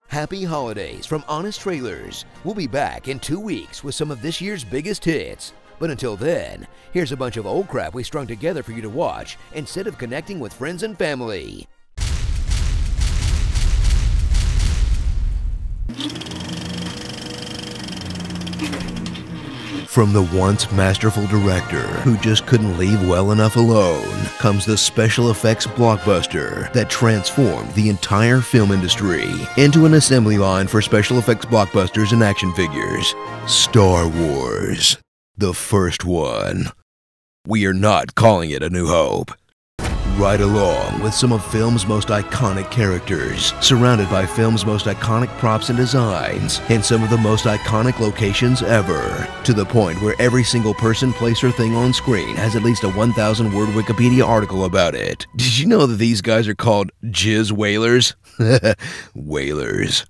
Happy holidays from Honest Trailers. We'll be back in 2 weeks with some of this year's biggest hits. But until then, here's a bunch of old crap we strung together for you to watch instead of connecting with friends and family. From the once masterful director who just couldn't leave well enough alone comes the special effects blockbuster that transformed the entire film industry into an assembly line for special effects blockbusters and action figures. Star Wars. The first one. We are not calling it A New Hope. Ride along with some of film's most iconic characters, surrounded by film's most iconic props and designs, in some of the most iconic locations ever, to the point where every single person, place, or thing on screen has at least a 1,000-word Wikipedia article about it. Did you know that these guys are called Jizz Whalers? Whalers.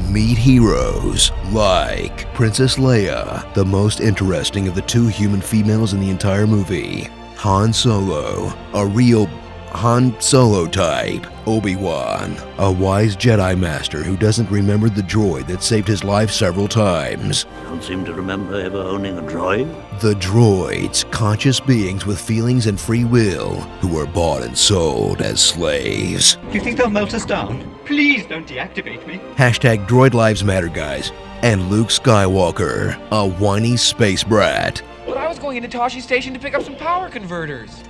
Meet heroes like Princess Leia, the most interesting of the 2 human females in the entire movie, Han Solo, a real Han Solo type, Obi-Wan, a wise Jedi Master who doesn't remember the droid that saved his life several times. Don't seem to remember ever owning a droid. The droids, conscious beings with feelings and free will, who are bought and sold as slaves. You think they'll melt us down? Please don't deactivate me. Hashtag Droid Lives Matter, guys. And Luke Skywalker, a whiny space brat. But I was going into Toshi Station to pick up some power converters.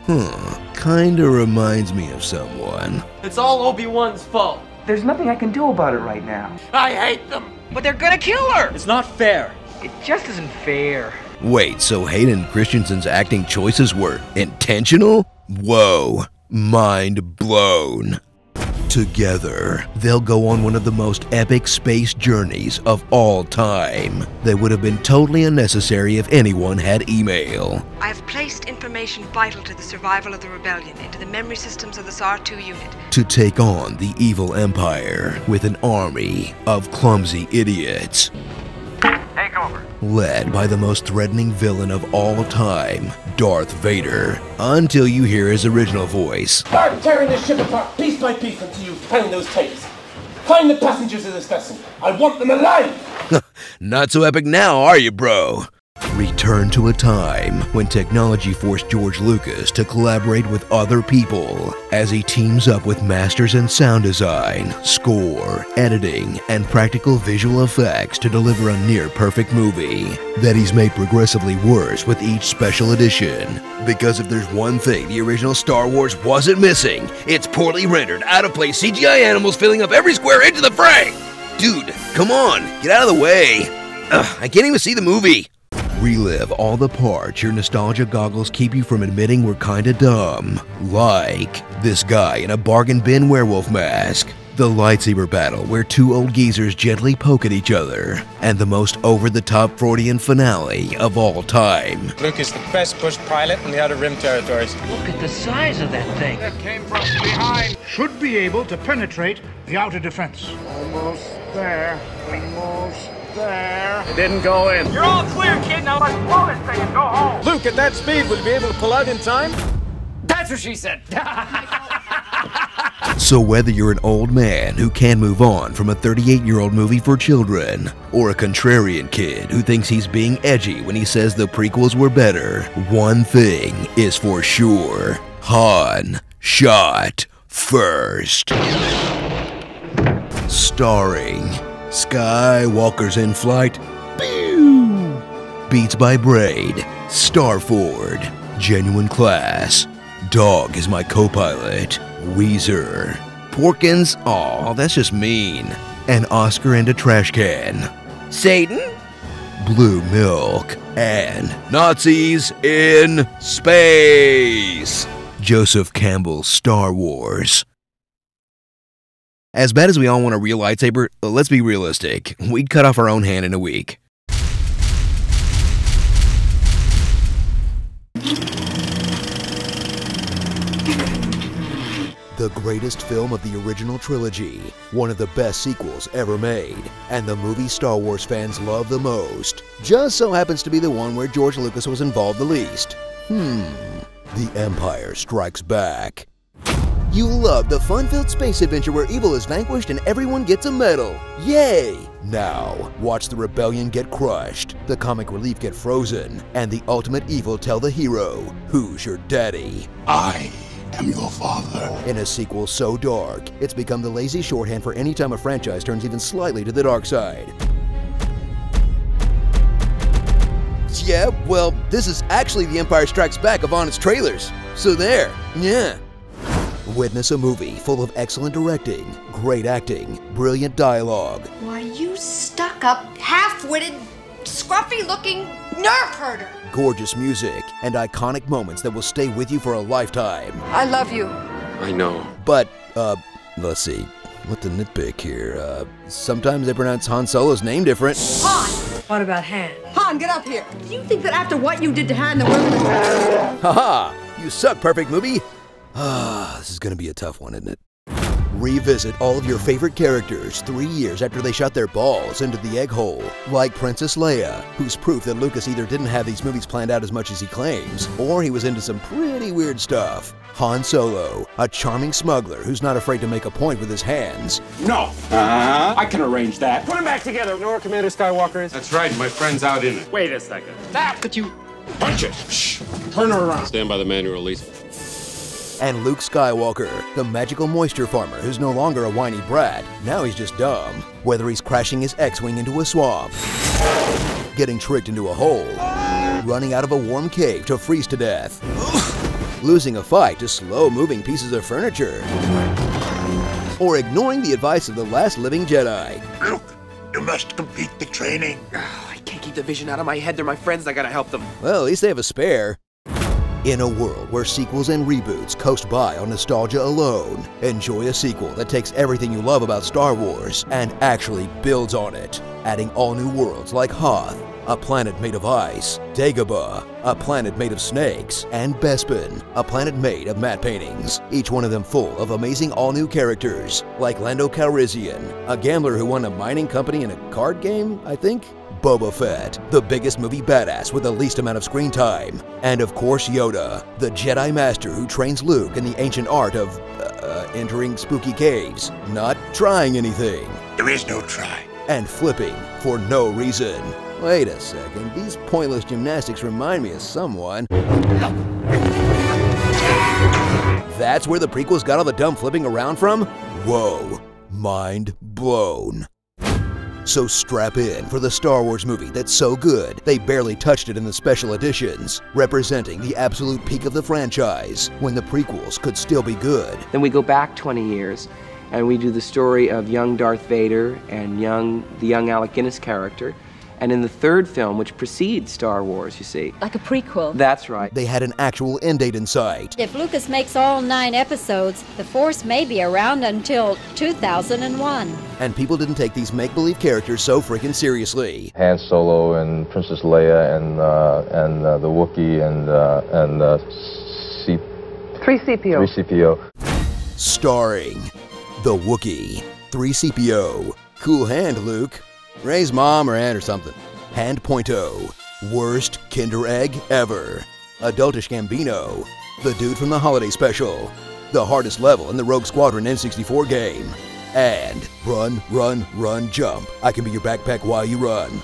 Kinda reminds me of someone. It's all Obi-Wan's fault. There's nothing I can do about it right now. I hate them. But they're gonna kill her! It's not fair. It just isn't fair. Wait, so Hayden Christensen's acting choices were intentional? Whoa, mind blown. Together, they'll go on one of the most epic space journeys of all time that would have been totally unnecessary if anyone had email. I have placed information vital to the survival of the rebellion into the memory systems of the SAR-2 unit. To take on the evil empire with an army of clumsy idiots. Take over. Led by the most threatening villain of all time, Darth Vader, until you hear his original voice. Start tearing this ship apart piece by piece until you find those tapes. Find the passengers of this vessel. I want them alive! Not so epic now, are you, bro? Return to a time when technology forced George Lucas to collaborate with other people as he teams up with masters in sound design, score, editing, and practical visual effects to deliver a near-perfect movie that he's made progressively worse with each special edition. Because if there's one thing the original Star Wars wasn't missing, it's poorly rendered, out-of-place CGI animals filling up every square inch of the frame! Dude, come on, get out of the way! Ugh, I can't even see the movie! Relive all the parts your nostalgia goggles keep you from admitting were kinda dumb. Like this guy in a bargain bin werewolf mask, the lightsaber battle where 2 old geezers gently poke at each other, and the most over-the-top Freudian finale of all time. Luke is the best bush pilot in the Outer Rim territories. Look at the size of that thing. That came from behind. Should be able to penetrate the outer defense. Almost there. Almost there. It didn't go in. You're all clear, kid. Now let's blow this thing and go home. Luke, at that speed, will you be able to pull out in time? That's what she said. So whether you're an old man who can move on from a 38-year-old movie for children, or a contrarian kid who thinks he's being edgy when he says the prequels were better, one thing is for sure. Han shot first. Starring Skywalker's in Flight, Pew! Beats by Braid, Starford, Genuine Class, Dog is my co-pilot, Weezer, Porkins, aw, that's just mean, and Oscar and a trash can, Satan, Blue Milk, and Nazis in Space, Joseph Campbell's Star Wars. As bad as we all want a real lightsaber, let's be realistic. We'd cut off our own hand in a week. The greatest film of the original trilogy, one of the best sequels ever made, and the movie Star Wars fans love the most, just so happens to be the one where George Lucas was involved the least. The Empire Strikes Back. You love the fun-filled space adventure where evil is vanquished and everyone gets a medal. Yay! Now, watch the rebellion get crushed, the comic relief get frozen, and the ultimate evil tell the hero, who's your daddy? I am your father. In a sequel so dark, it's become the lazy shorthand for any time a franchise turns even slightly to the dark side. Yeah, well, this is actually The Empire Strikes Back of honest trailers. So there, yeah. Witness a movie full of excellent directing, great acting, brilliant dialogue. Why, you stuck-up, half-witted, scruffy-looking nerve herder. Gorgeous music, and iconic moments that will stay with you for a lifetime. I love you. I know. But, let's see, what to nitpick here? Sometimes they pronounce Han Solo's name different. Han! What about Han? Han, get up here. Do you think that after what you did to Han, the women... Haha! You suck, perfect movie! This is gonna be a tough one, isn't it? Revisit all of your favorite characters 3 years after they shot their balls into the egg hole, like Princess Leia, who's proof that Lucas either didn't have these movies planned out as much as he claims, or he was into some pretty weird stuff. Han Solo, a charming smuggler who's not afraid to make a point with his hands. No! I can arrange that. Put them back together. Know where Commander Skywalker is? That's right, my friend's out in it. Wait a second. But you... Punch it! Shh! Turn her around. Stand by the manual, Lisa. And Luke Skywalker, the magical moisture farmer who's no longer a whiny brat, now he's just dumb. Whether he's crashing his X-Wing into a swamp, getting tricked into a hole, running out of a warm cave to freeze to death, losing a fight to slow-moving pieces of furniture, or ignoring the advice of the last living Jedi. Luke, you must complete the training. I can't keep the vision out of my head. They're my friends. I gotta help them. Well, at least they have a spare. In a world where sequels and reboots coast by on nostalgia alone, enjoy a sequel that takes everything you love about Star Wars and actually builds on it, adding all new worlds like Hoth, a planet made of ice, Dagobah, a planet made of snakes, and Bespin, a planet made of matte paintings, each one of them full of amazing all-new characters, like Lando Calrissian, a gambler who won a mining company in a card game, I think? Boba Fett, the biggest movie badass with the least amount of screen time. And of course Yoda, the Jedi Master who trains Luke in the ancient art of, entering spooky caves, not trying anything. There is no try. And flipping for no reason. Wait a second, these pointless gymnastics remind me of someone. That's where the prequels got all the dumb flipping around from? Whoa, mind blown. So strap in for the Star Wars movie that's so good they barely touched it in the special editions, representing the absolute peak of the franchise, when the prequels could still be good. Then we go back 20 years, and we do the story of young Darth Vader and the young Alec Guinness character. And in the third film, which precedes Star Wars, you see. Like a prequel. That's right. They had an actual end date in sight. If Lucas makes all 9 episodes, the Force may be around until 2001. And people didn't take these make-believe characters so freaking seriously. Han Solo and Princess Leia and the Wookiee and 3CPO. Starring the Wookiee, 3CPO, cool hand, Luke. Ray's mom or aunt or something. Hand Pointo, worst Kinder Egg ever. Adultish Gambino, the dude from the holiday special. The hardest level in the Rogue Squadron N64 game. And run, run, run, jump. I can be your backpack while you run.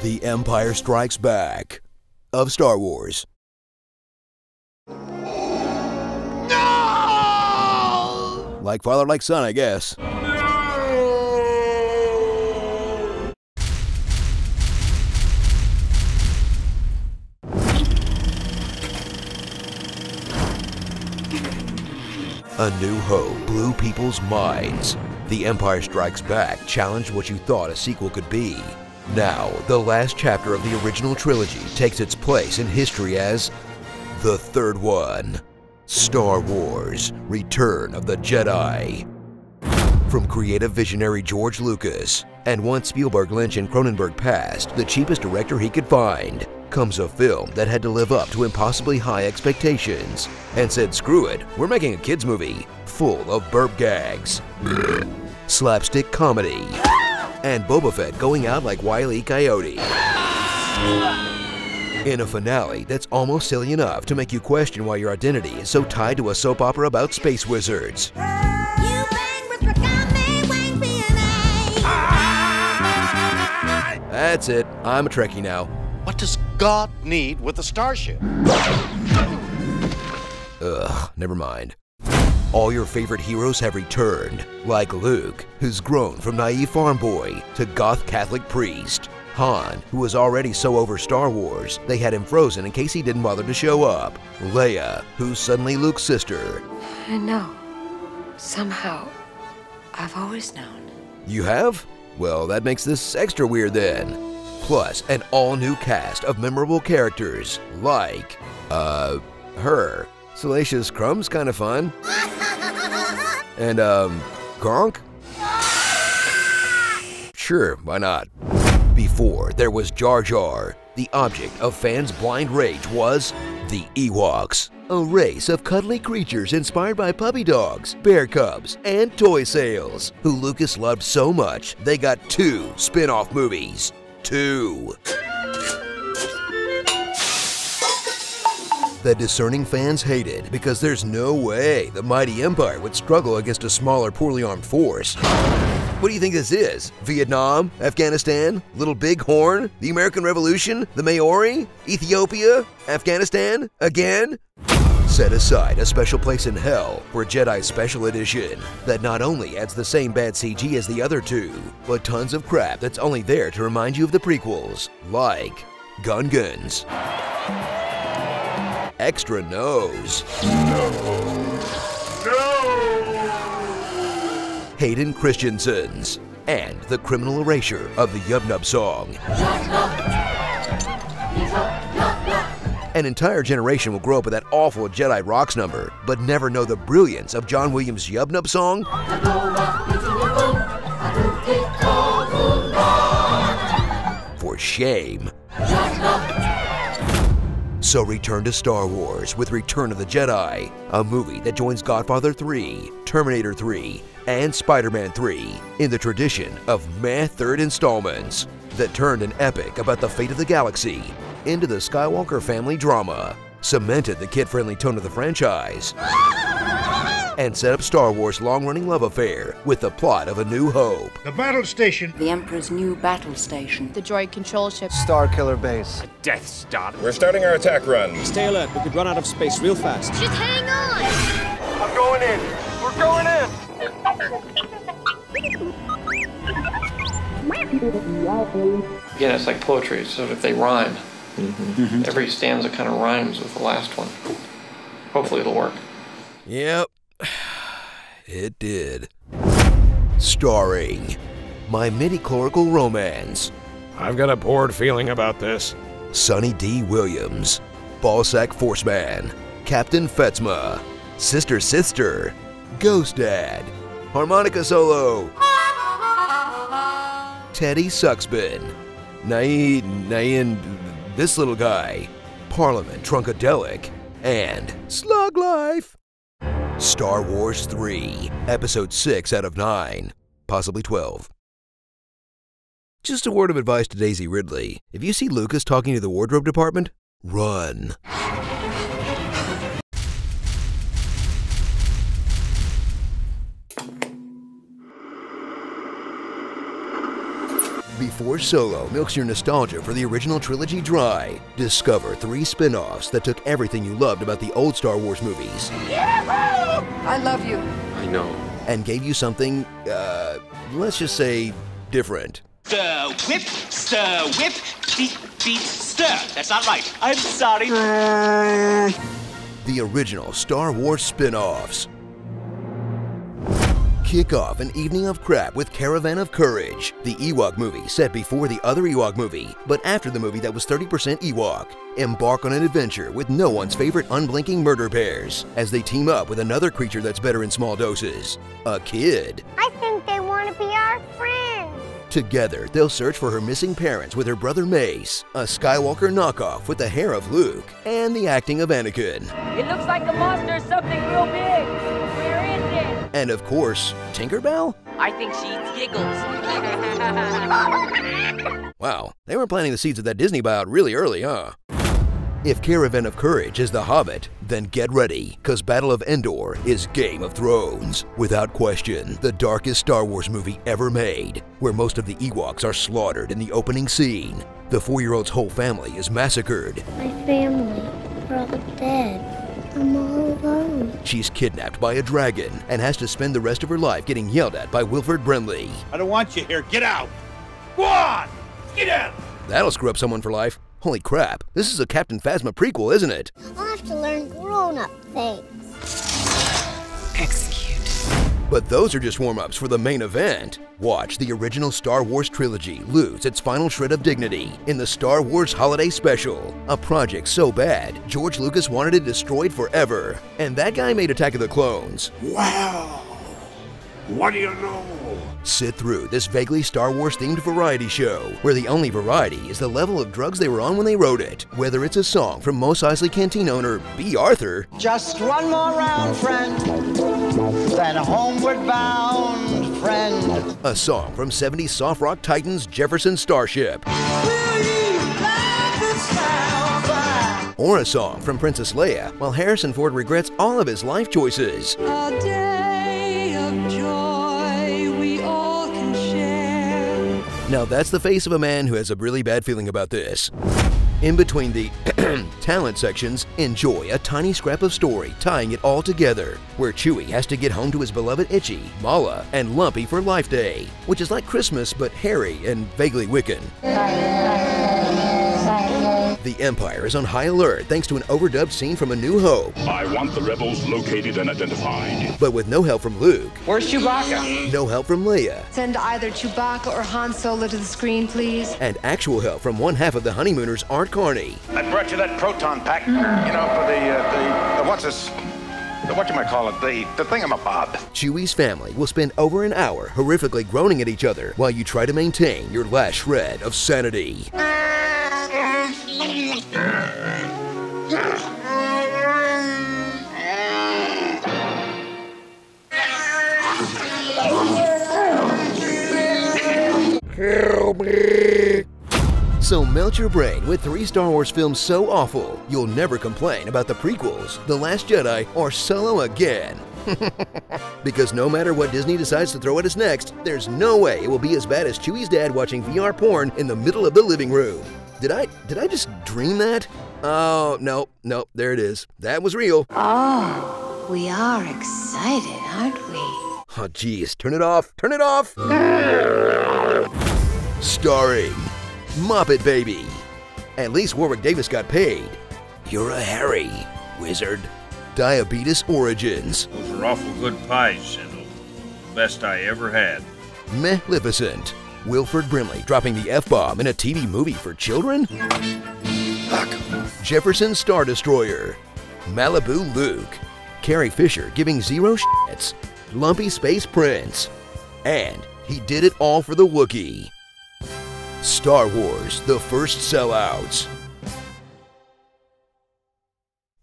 The Empire Strikes Back of Star Wars. No! Like father, like son, I guess. A New Hope blew people's minds. The Empire Strikes Back challenged what you thought a sequel could be. Now, the last chapter of the original trilogy takes its place in history as the third one. Star Wars: Return of the Jedi. From creative visionary George Lucas, and once Spielberg, Lynch, and Cronenberg passed, the cheapest director he could find, comes a film that had to live up to impossibly high expectations, and said, screw it, we're making a kids movie full of burp gags, slapstick comedy, and Boba Fett going out like Wile E. Coyote. In a finale that's almost silly enough to make you question why your identity is so tied to a soap opera about space wizards. That's it. I'm a Trekkie now. What does God need with a starship? Ugh, never mind. All your favorite heroes have returned, like Luke, who's grown from naive farm boy to goth Catholic priest. Han, who was already so over Star Wars, they had him frozen in case he didn't bother to show up. Leia, who's suddenly Luke's sister. I know. Somehow, I've always known. You have? Well, that makes this extra weird then. Plus, an all-new cast of memorable characters, like, her. Salacious Crumb's kind of fun. And, Gronk? Sure, why not? Before there was Jar Jar, the object of fans' blind rage was the Ewoks, a race of cuddly creatures inspired by puppy dogs, bear cubs, and toy sales, who Lucas loved so much they got 2 spin-off movies. 2. That discerning fans hated because there's no way the mighty Empire would struggle against a smaller, poorly armed force. What do you think this is? Vietnam? Afghanistan? Little Big Horn? The American Revolution? The Maori? Ethiopia? Afghanistan? Again? Set aside a special place in hell for Jedi Special Edition that not only adds the same bad CG as the other 2, but tons of crap that's only there to remind you of the prequels, like Gungans, Extra Nose, Hayden Christensen's, and the criminal erasure of the Yub Nub song. An entire generation will grow up with that awful Jedi Rocks number, but never know the brilliance of John Williams' Yub Nub song. For shame. So return to Star Wars with Return of the Jedi, a movie that joins Godfather 3, Terminator 3, and Spider-Man 3 in the tradition of meh third installments that turned an epic about the fate of the galaxy into the Skywalker family drama, cemented the kid-friendly tone of the franchise, and set up Star Wars' long-running love affair with the plot of A New Hope. The battle station. The Emperor's new battle station. The droid control ship. Star Killer Base. A Death Star. We're starting our attack run. Stay alert. We could run out of space real fast. Just hang on. I'm going in. We're going in. Again, it's like poetry, so if they rhyme, every stanza kind of rhymes with the last one. Hopefully it'll work. Yep, it did. Starring My Midi-Chlorical Romance. I've got a bored feeling about this. Sonny D. Williams, Ballsack Forceman, Captain Fetzma, Sister, Ghost Dad, Harmonica Solo, Teddy Suxbin, Nain, this little guy, Parliament Trunkadelic, and Slug Life. Star Wars 3, Episode 6 out of 9, possibly 12. Just a word of advice to Daisy Ridley. If you see Lucas talking to the wardrobe department, run. Before Solo milks your nostalgia for the original trilogy dry, discover 3 spin-offs that took everything you loved about the old Star Wars movies. I love you. I know. And gave you something, let's just say, different. Stir, whip, beat, stir. That's not right. I'm sorry. The original Star Wars spin-offs. Kick off an evening of crap with Caravan of Courage, the Ewok movie set before the other Ewok movie, but after the movie that was 30% Ewok. Embark on an adventure with no one's favorite unblinking murder bears as they team up with another creature that's better in small doses, a kid. I think they want to be our friends. Together, they'll search for her missing parents with her brother Mace, a Skywalker knockoff with the hair of Luke, and the acting of Anakin. It looks like the monster's something real big. Where is it? And of course, Tinkerbell? I think she eats giggles. Wow, they were planting the seeds of that Disney buyout really early, huh? If Caravan of Courage is The Hobbit, then get ready, cause Battle of Endor is Game of Thrones. Without question, the darkest Star Wars movie ever made, where most of the Ewoks are slaughtered in the opening scene. The 4-year-old's whole family is massacred. My family, we're all dead. I'm all alone. She's kidnapped by a dragon and has to spend the rest of her life getting yelled at by Wilford Brimley. I don't want you here. Get out. Go on. Get out. That'll screw up someone for life. Holy crap, this is a Captain Phasma prequel, isn't it? I'll have to learn grown-up things. Execute. But those are just warm-ups for the main event. Watch the original Star Wars trilogy lose its final shred of dignity in the Star Wars Holiday Special, a project so bad, George Lucas wanted it destroyed forever. And that guy made Attack of the Clones. Wow! What do you know? Sit through this vaguely Star Wars-themed variety show, where the only variety is the level of drugs they were on when they wrote it. Whether it's a song from Mos Eisley Canteen owner B. Arthur, just one more round, friend, then homeward bound, friend. A song from 70s soft rock titans Jefferson Starship, or a song from Princess Leia while Harrison Ford regrets all of his life choices. A day of joy we all can share. Now that's the face of a man who has a really bad feeling about this. In between the talent sections, enjoy a tiny scrap of story tying it all together, where Chewie has to get home to his beloved Itchy, Mala, and Lumpy for Life Day, which is like Christmas but hairy and vaguely Wiccan. The Empire is on high alert thanks to an overdubbed scene from A New Hope. I want the rebels located and identified. But with no help from Luke. Where's Chewbacca? No help from Leia. Send either Chewbacca or Han Solo to the screen, please. And actual help from one half of the honeymooners, Art Carney. I brought you that proton pack, you know, for the what's this? Whatchamacallit, the thingamabob. Chewie's family will spend over an hour horrifically groaning at each other while you try to maintain your last shred of sanity. Help me! So melt your brain with 3 Star Wars films so awful, you'll never complain about the prequels, The Last Jedi, or Solo again. Because no matter what Disney decides to throw at us next, there's no way it will be as bad as Chewie's dad watching VR porn in the middle of the living room. Did I just dream that? Oh, no, there it is. That was real. Oh, we are excited, aren't we? Oh, geez, turn it off, turn it off! Starring Muppet Baby. At least Warwick Davis got paid. You're a Harry, wizard. Diabetes Origins. Those are awful good pies, Sindel. Best I ever had. Maleficent. Wilford Brimley dropping the F-bomb in a TV movie for children? Jefferson Star Destroyer. Malibu Luke. Carrie Fisher giving 0 shits. Lumpy Space Prince. And he did it all for the Wookiee. Star Wars, the first sellouts.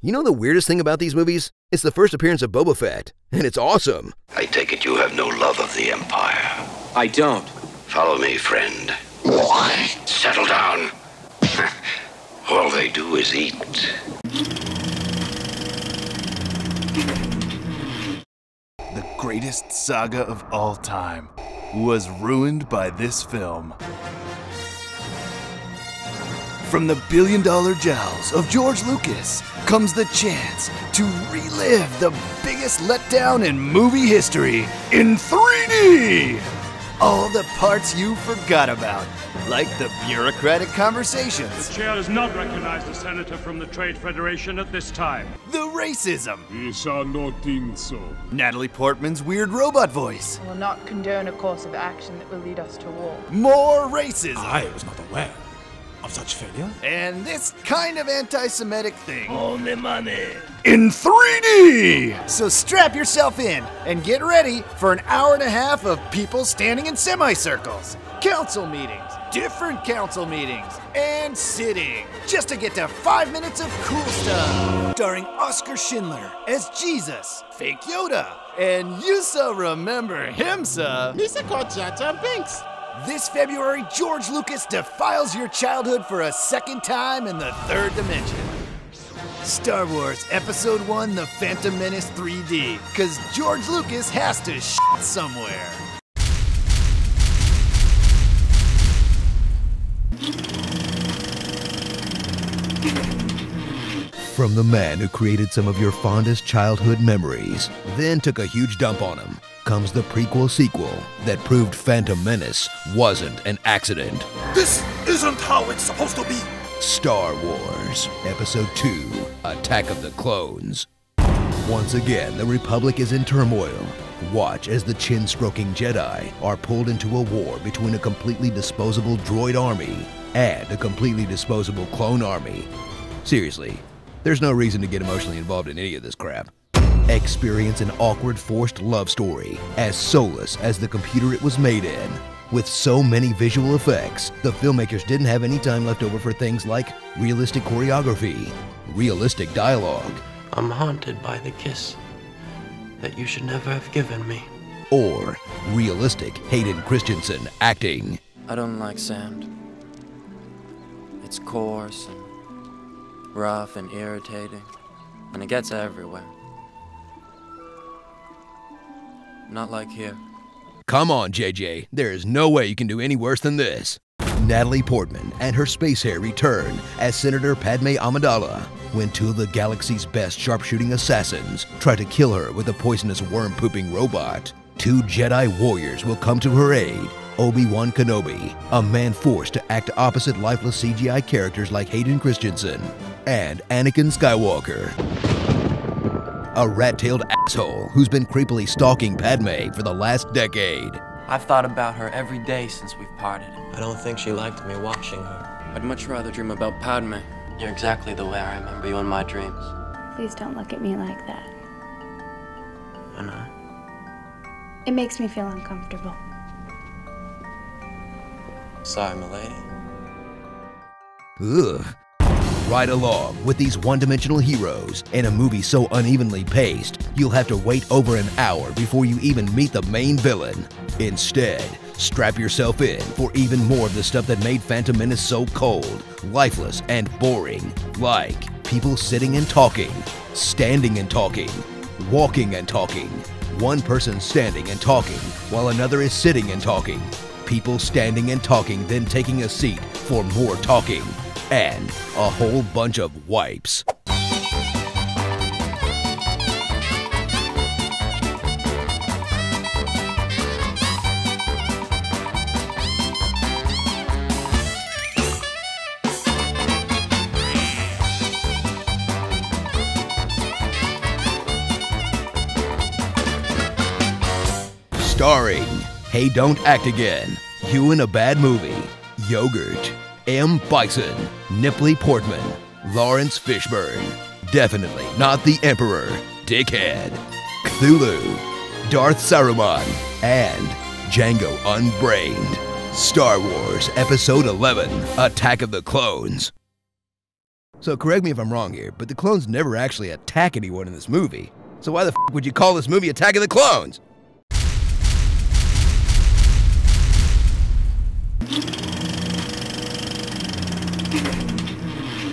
You know the weirdest thing about these movies? It's the first appearance of Boba Fett, and it's awesome. I take it you have no love of the Empire. I don't. Follow me, friend. Settle down. All they do is eat. The greatest saga of all time was ruined by this film. From the billion-dollar jowls of George Lucas comes the chance to relive the biggest letdown in movie history in 3D! All the parts you forgot about, like the bureaucratic conversations. The chair does not recognize the senator from the Trade Federation at this time. The racism. We shall not think so. Natalie Portman's weird robot voice. We will not condone a course of action that will lead us to war. More racism. I was not aware of such failure. And this kind of anti-Semitic thing. Only money. In 3D! So strap yourself in and get ready for an hour and a half of people standing in semicircles, council meetings, different council meetings, and sitting, just to get to 5 minutes of cool stuff. Starring Oscar Schindler as Jesus, fake Yoda, and you so remember him, sir. Lisa Jar Binks. This February, George Lucas defiles your childhood for a second time in the third dimension. Star Wars Episode 1 The Phantom Menace 3D, because George Lucas has to shit somewhere. From the man who created some of your fondest childhood memories, then took a huge dump on them, comes the prequel sequel that proved Phantom Menace wasn't an accident. This isn't how it's supposed to be. Star Wars Episode 2, Attack of the Clones. Once again, the Republic is in turmoil. Watch as the chin-stroking Jedi are pulled into a war between a completely disposable droid army and a completely disposable clone army. Seriously, there's no reason to get emotionally involved in any of this crap. Experience an awkward, forced love story as soulless as the computer it was made in. With so many visual effects, the filmmakers didn't have any time left over for things like realistic choreography, realistic dialogue. I'm haunted by the kiss that you should never have given me. Or realistic Hayden Christensen acting. I don't like sand. It's coarse and rough and irritating, and it gets everywhere. Not like here. Come on, JJ. There is no way you can do any worse than this. Natalie Portman and her space hair return as Senator Padme Amidala when two of the galaxy's best sharpshooting assassins try to kill her with a poisonous worm-pooping robot. Two Jedi warriors will come to her aid. Obi-Wan Kenobi, a man forced to act opposite lifeless CGI characters like Hayden Christensen, and Anakin Skywalker, a rat-tailed asshole who's been creepily stalking Padme for the last decade. I've thought about her every day since we've parted. I don't think she liked me watching her. I'd much rather dream about Padme. You're exactly the way I remember you in my dreams. Please don't look at me like that. I know. It makes me feel uncomfortable. Sorry, milady. Ugh. Ride along with these one-dimensional heroes in a movie so unevenly paced, you'll have to wait over an hour before you even meet the main villain. Instead, strap yourself in for even more of the stuff that made Phantom Menace so cold, lifeless, and boring. Like people sitting and talking, standing and talking, walking and talking. One person standing and talking while another is sitting and talking. People standing and talking, then taking a seat for more talking. And a whole bunch of wipes. Starring Hey Don't Act Again, You in a Bad Movie, Yogurt, M. Bison, Nipley Portman, Lawrence Fishburne, definitely not the Emperor, Dickhead, Cthulhu, Darth Saruman, and Django Unbrained. Star Wars Episode 11, Attack of the Clones. So correct me if I'm wrong here, but the clones never actually attack anyone in this movie. So why the f would you call this movie Attack of the Clones?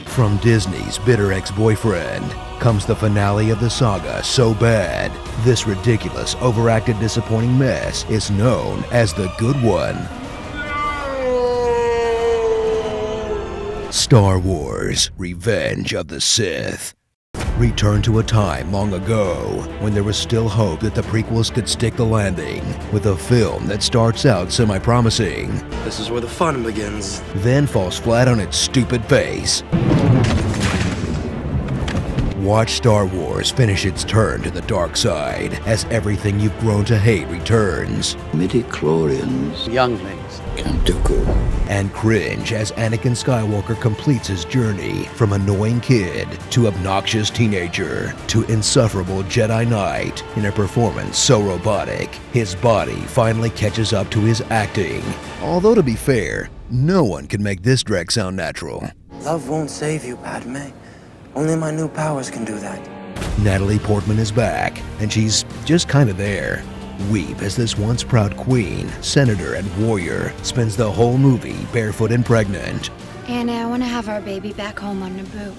From Disney's bitter ex-boyfriend comes the finale of the saga so bad, this ridiculous, overacted, disappointing mess is known as the Good One. Star Wars: Revenge of the Sith. Return to a time long ago when there was still hope that the prequels could stick the landing with a film that starts out semi-promising. This is where the fun begins. Then falls flat on its stupid face. Watch Star Wars finish its turn to the dark side as everything you've grown to hate returns. Midi-chlorians, younglings, Count Dooku. And cringe as Anakin Skywalker completes his journey from annoying kid to obnoxious teenager to insufferable Jedi Knight in a performance so robotic, his body finally catches up to his acting. Although to be fair, no one can make this drag sound natural. Love won't save you, Padme. Only my new powers can do that. Natalie Portman is back, and she's just kind of there. Weep as this once proud queen, senator, and warrior spends the whole movie barefoot and pregnant. Anna, I want to have our baby back home on Naboo.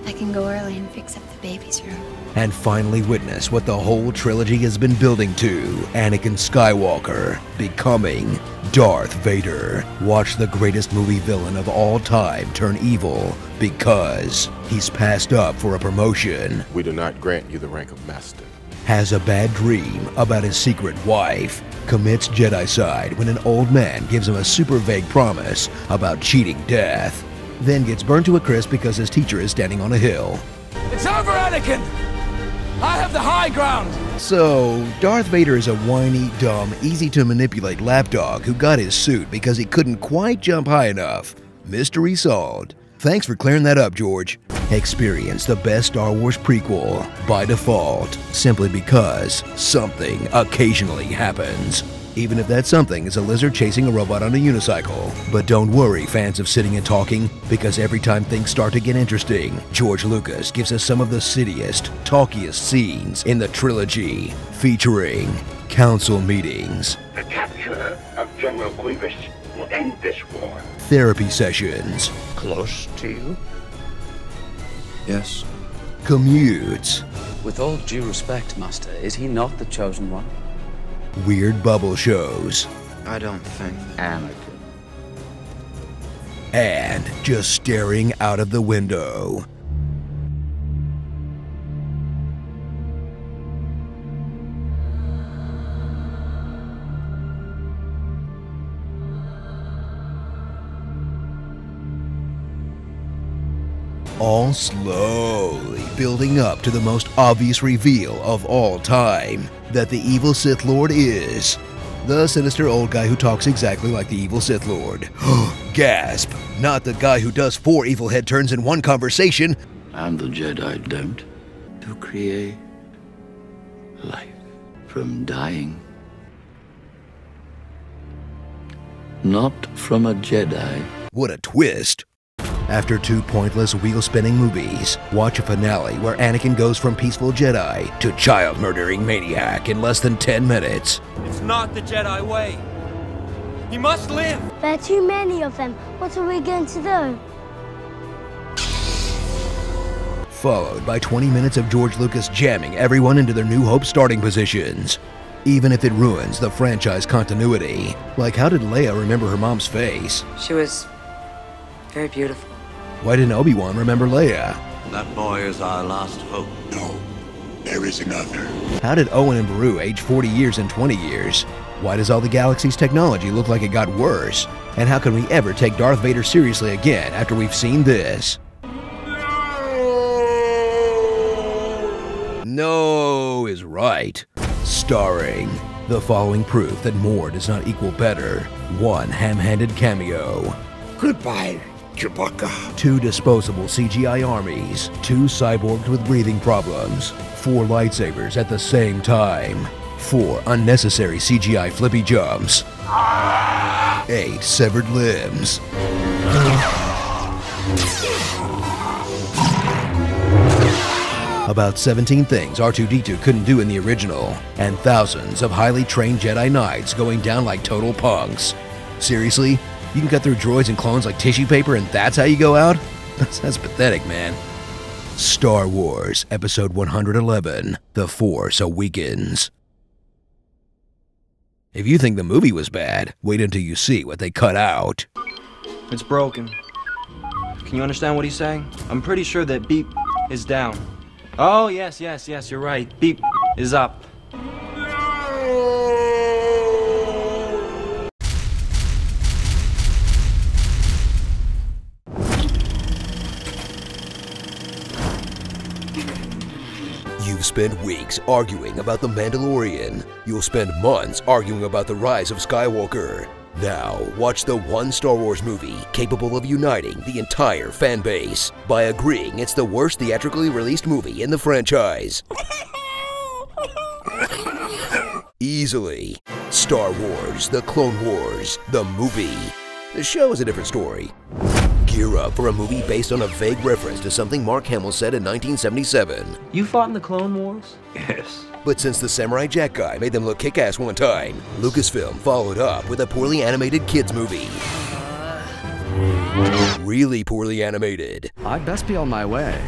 I can go early and fix up the baby's room. And finally witness what the whole trilogy has been building to: Anakin Skywalker becoming Darth Vader. Watch the greatest movie villain of all time turn evil because he's passed up for a promotion. We do not grant you the rank of master. Has a bad dream about his secret wife. Commits Jedicide when an old man gives him a super vague promise about cheating death. Then gets burned to a crisp because his teacher is standing on a hill. It's over, Anakin! I have the high ground! So, Darth Vader is a whiny, dumb, easy-to-manipulate lapdog who got his suit because he couldn't quite jump high enough. Mystery solved. Thanks for clearing that up, George. Experience the best Star Wars prequel by default, simply because something occasionally happens. Even if that something is a lizard chasing a robot on a unicycle. But don't worry, fans of sitting and talking, because every time things start to get interesting, George Lucas gives us some of the cittiest, talkiest scenes in the trilogy, featuring council meetings, The capture of General Grievous will end this war. therapy sessions, Close to you? Yes. commutes, With all due respect, Master, is he not the chosen one? weird bubble shows, I don't think. Anakin. and just staring out of the window. All slowly building up to the most obvious reveal of all time, that the evil Sith Lord is the sinister old guy who talks exactly like the evil Sith Lord. Gasp! Not the guy who does 4 evil head turns in one conversation. And the Jedi don't. To create Life from dying. not from a Jedi. What a twist! After 2 pointless wheel-spinning movies, watch a finale where Anakin goes from peaceful Jedi to child-murdering maniac in less than 10 minutes. It's not the Jedi way. He must live. There are too many of them. What are we going to do? Followed by 20 minutes of George Lucas jamming everyone into their New Hope starting positions. Even if it ruins the franchise continuity. Like, how did Leia remember her mom's face? She was very beautiful. Why didn't Obi-Wan remember Leia? That boy is our last hope. No, there is another. How did Owen and Beru age 40 years and 20 years? Why does all the galaxy's technology look like it got worse? And how can we ever take Darth Vader seriously again after we've seen this? No is right. Starring the following proof that more does not equal better. 1 ham-handed cameo. Goodbye, Chewbacca. 2 disposable CGI armies. 2 cyborgs with breathing problems. 4 lightsabers at the same time. 4 unnecessary CGI flippy jumps. 8 severed limbs. About 17 things R2-D2 couldn't do in the original, and thousands of highly trained Jedi Knights going down like total punks. Seriously? You can cut through droids and clones like tissue paper and that's how you go out? That's pathetic, man. Star Wars Episode 111, The Force Awakens. If you think the movie was bad, wait until you see what they cut out. It's broken. Can you understand what he's saying? I'm pretty sure that beep is down. Oh, yes, you're right. Beep is up. You've spent weeks arguing about The Mandalorian. You'll spend months arguing about the rise of Skywalker. Now, watch the one Star Wars movie capable of uniting the entire fan base by agreeing it's the worst theatrically released movie in the franchise. Easily. Star Wars, The Clone Wars, the movie. The show is a different story. Gear up for a movie based on a vague reference to something Mark Hamill said in 1977. You fought in the Clone Wars? Yes. But since the Samurai Jack guy made them look kick-ass one time, Lucasfilm followed up with a poorly animated kids movie. Really poorly animated. I'd best be on my way.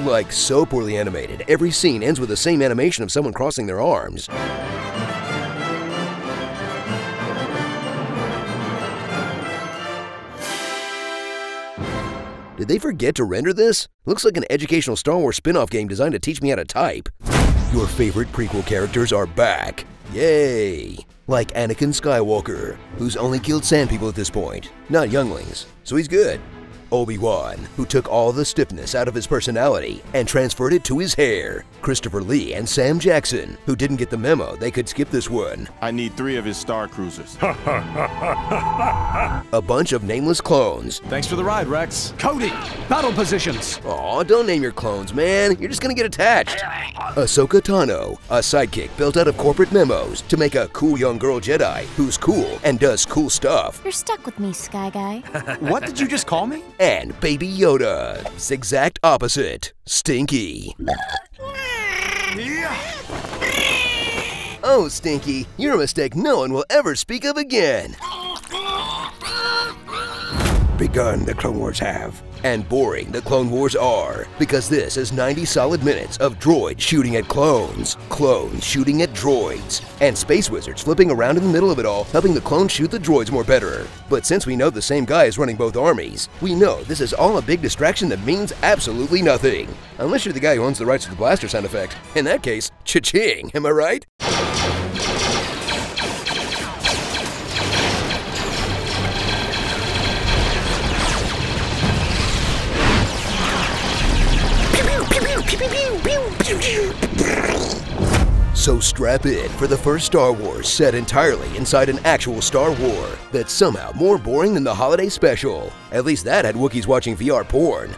Like, so poorly animated, every scene ends with the same animation of someone crossing their arms. Did they forget to render this? Looks like an educational Star Wars spin-off game designed to teach me how to type. Your favorite prequel characters are back. Yay! Like Anakin Skywalker, who's only killed sand people at this point, not younglings, so he's good. Obi-Wan, who took all the stiffness out of his personality and transferred it to his hair. Christopher Lee and Sam Jackson, who didn't get the memo they could skip this one. I need 3 of his Star Cruisers. A bunch of nameless clones. Thanks for the ride, Rex. Cody, battle positions. Aw, don't name your clones, man. You're just gonna get attached. Ahsoka Tano, a sidekick built out of corporate memos to make a cool young girl Jedi who's cool and does cool stuff. You're stuck with me, Sky Guy. What did you just call me? And Baby Yoda, exact opposite, Stinky. Oh, Stinky, you're a mistake no one will ever speak of again. Begun the Clone Wars have. And boring the Clone Wars are, because this is 90 solid minutes of droids shooting at clones, clones shooting at droids, and space wizards flipping around in the middle of it all, helping the clones shoot the droids more better. But since we know the same guy is running both armies, we know this is all a big distraction that means absolutely nothing. Unless you're the guy who owns the rights to the blaster sound effect. In that case, cha-ching, am I right? So strap in for the first Star Wars set entirely inside an actual Star War that's somehow more boring than the holiday special. At least that had Wookiees watching VR porn.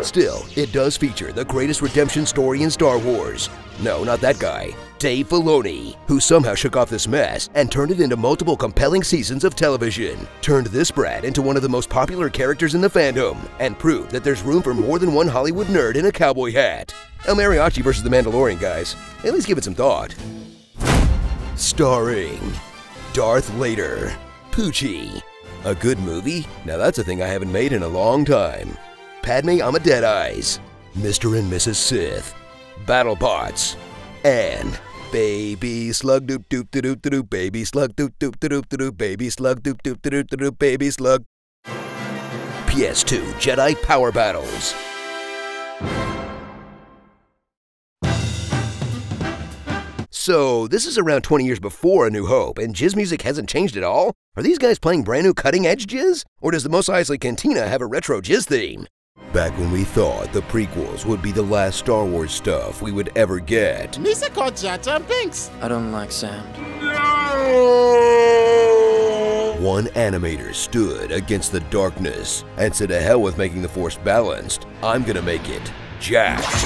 Still, it does feature the greatest redemption story in Star Wars. No, not that guy. Dave Filoni, who somehow shook off this mess and turned it into multiple compelling seasons of television, turned this brat into one of the most popular characters in the fandom, and proved that there's room for more than one Hollywood nerd in a cowboy hat. El Mariachi versus the Mandalorian, guys. At least give it some thought. Starring Darth Vader, Poochie. A good movie? Now that's a thing I haven't made in a long time. Padme Amidala, Mr. and Mrs. Sith, BattleBots, and Baby Slug doop doop doop doop doop, Baby Slug doop doop doop doop, Baby Slug doop doop doop doop, Baby Slug. PS2 Jedi Power Battles. So, this is around 20 years before A New Hope, and jizz music hasn't changed at all? Are these guys playing brand new cutting-edge jizz? Or does the Mos Eisley Cantina have a retro jizz theme? Back when we thought the prequels would be the last Star Wars stuff we would ever get. I don't like sand. One animator stood against the darkness and said, to hell with making the Force balanced. I'm gonna make it jacked.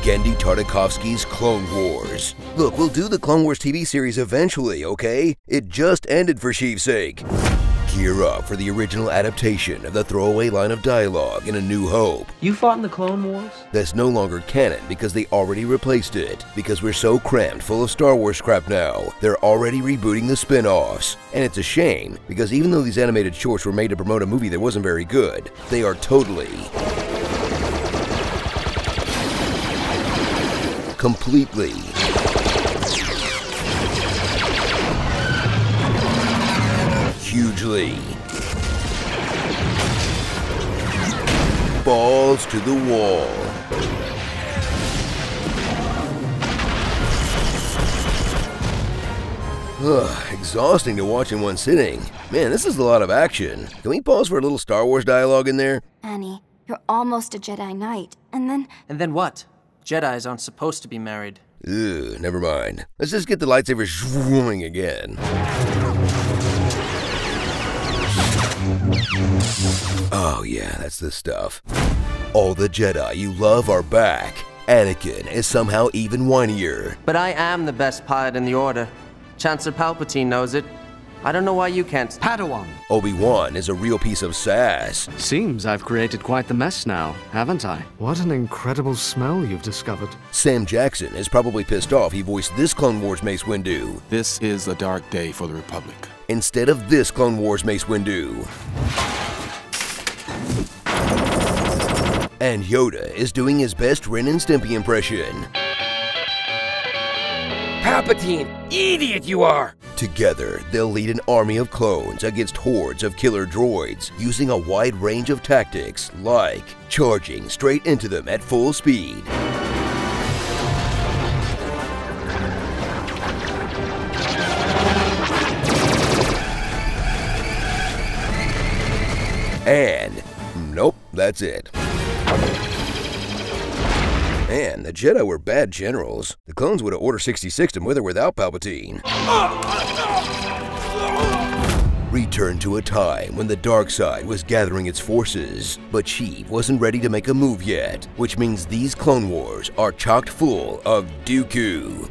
Genndy Tartakovsky's Clone Wars. Look, we'll do the Clone Wars TV series eventually, okay? It just ended for sheep's sake. Gear up for the original adaptation of the throwaway line of dialogue in A New Hope. You fought in the Clone Wars? That's no longer canon because they already replaced it. Because we're so crammed full of Star Wars crap now, they're already rebooting the spin-offs. And it's a shame, because even though these animated shorts were made to promote a movie that wasn't very good, they are totally, completely, hugely, balls to the wall. Exhausting to watch in one sitting. Man, this is a lot of action. Can we pause for a little Star Wars dialogue in there? Annie, you're almost a Jedi Knight, and then... And then what? Jedis aren't supposed to be married. Ugh, never mind. Let's just get the lightsaber swooning again. Oh yeah, that's the stuff. All the Jedi you love are back. Anakin is somehow even whinier. But I am the best pilot in the Order. Chancellor Palpatine knows it. I don't know why you can't. Padawan. Obi-Wan is a real piece of sass. Seems I've created quite the mess now, haven't I? What an incredible smell you've discovered. Sam Jackson is probably pissed off he voiced this Clone Wars Mace Windu. This is a dark day for the Republic. Instead of this Clone Wars Mace Windu. and Yoda is doing his best Ren and Stimpy impression. Palpatine, idiot you are! Together, they'll lead an army of clones against hordes of killer droids using a wide range of tactics like charging straight into them at full speed, and nope, that's it. Man, the Jedi were bad generals. The clones would have Order 66'd them with or without Palpatine. Returned to a time when the dark side was gathering its forces, but Sheev wasn't ready to make a move yet, which means these Clone Wars are chock full of Dooku.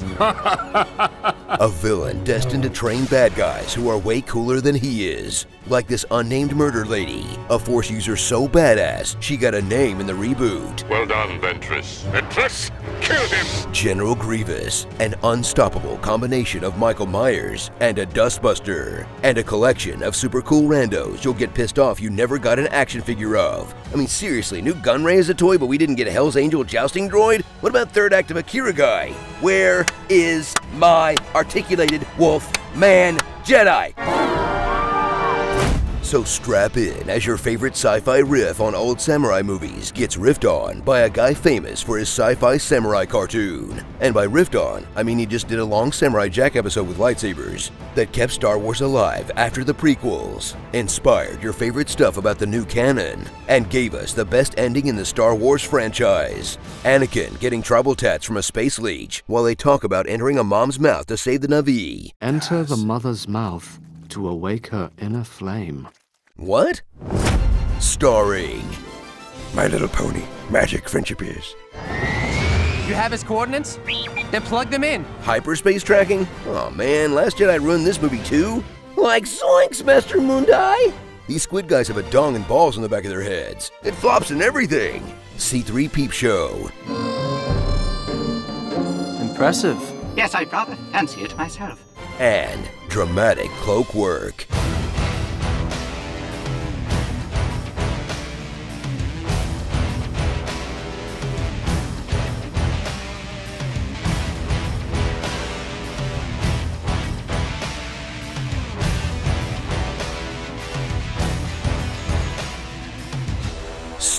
A villain destined to train bad guys who are way cooler than he is, like this unnamed murder lady, a Force user so badass she got a name in the reboot. Well done, Ventress. Ventress, kill him! General Grievous, an unstoppable combination of Michael Myers and a Dustbuster, and a collection of super cool randos you'll get pissed off you never got an action figure of. I mean, seriously, new Gunray is a toy, but we didn't get a Hell's Angel jousting droid? What about third act of Akira guy? Where is my articulated wolf man Jedi? So strap in as your favorite sci-fi riff on old samurai movies gets riffed on by a guy famous for his sci-fi samurai cartoon. And by riffed on, I mean he just did a long Samurai Jack episode with lightsabers that kept Star Wars alive after the prequels, inspired your favorite stuff about the new canon, and gave us the best ending in the Star Wars franchise. Anakin getting tribal tats from a space leech while they talk about entering a mom's mouth to save the Na'vi. Enter the mother's mouth to awake her inner flame. What? Starring My Little Pony, Magic Friendship is. You have his coordinates? Then plug them in. Hyperspace tracking? Oh man, Last Jedi ruined this movie too? Like zoinks, Master Mundai! These squid guys have a dong and balls on the back of their heads. It flops and everything. C3 Peep Show. Impressive. Yes, I'd rather fancy it myself. And dramatic cloakwork.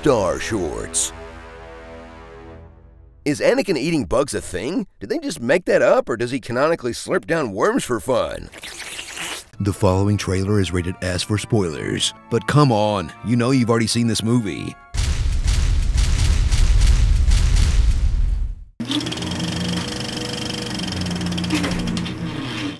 Star Shorts. Is Anakin eating bugs a thing? Did they just make that up, or does he canonically slurp down worms for fun? The following trailer is rated S for spoilers, but come on, you know you've already seen this movie.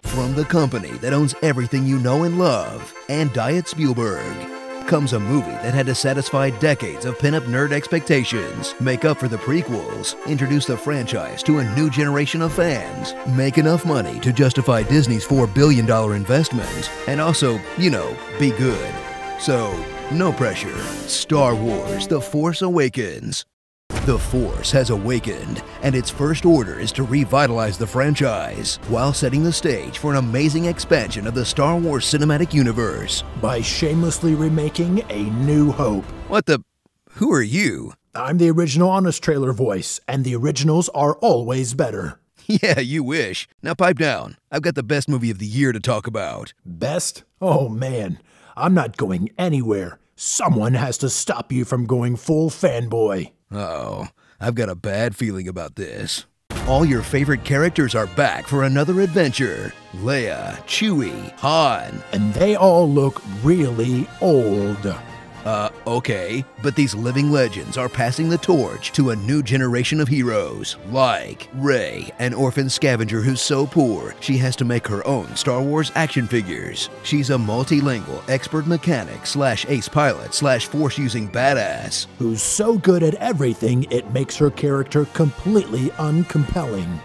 From the company that owns everything you know and love, and Diet Spielberg, comes a movie that had to satisfy decades of pinup nerd expectations, make up for the prequels, introduce the franchise to a new generation of fans, make enough money to justify Disney's $4 billion investment, and also, you know, be good. So, no pressure. Star Wars: The Force Awakens. The Force has awakened, and its first order is to revitalize the franchise while setting the stage for an amazing expansion of the Star Wars cinematic universe by shamelessly remaking A New Hope. What the? Who are you? I'm the original Honest Trailer voice, and the originals are always better. Yeah, you wish. Now pipe down. I've got the best movie of the year to talk about. Best? Oh man, I'm not going anywhere. Someone has to stop you from going full fanboy. Uh-oh, I've got a bad feeling about this. All your favorite characters are back for another adventure. Leia, Chewie, Han. And they all look really old. Okay, but these living legends are passing the torch to a new generation of heroes, like Rey, an orphan scavenger who's so poor she has to make her own Star Wars action figures. She's a multilingual expert mechanic slash ace pilot slash force-using badass who's so good at everything it makes her character completely uncompelling.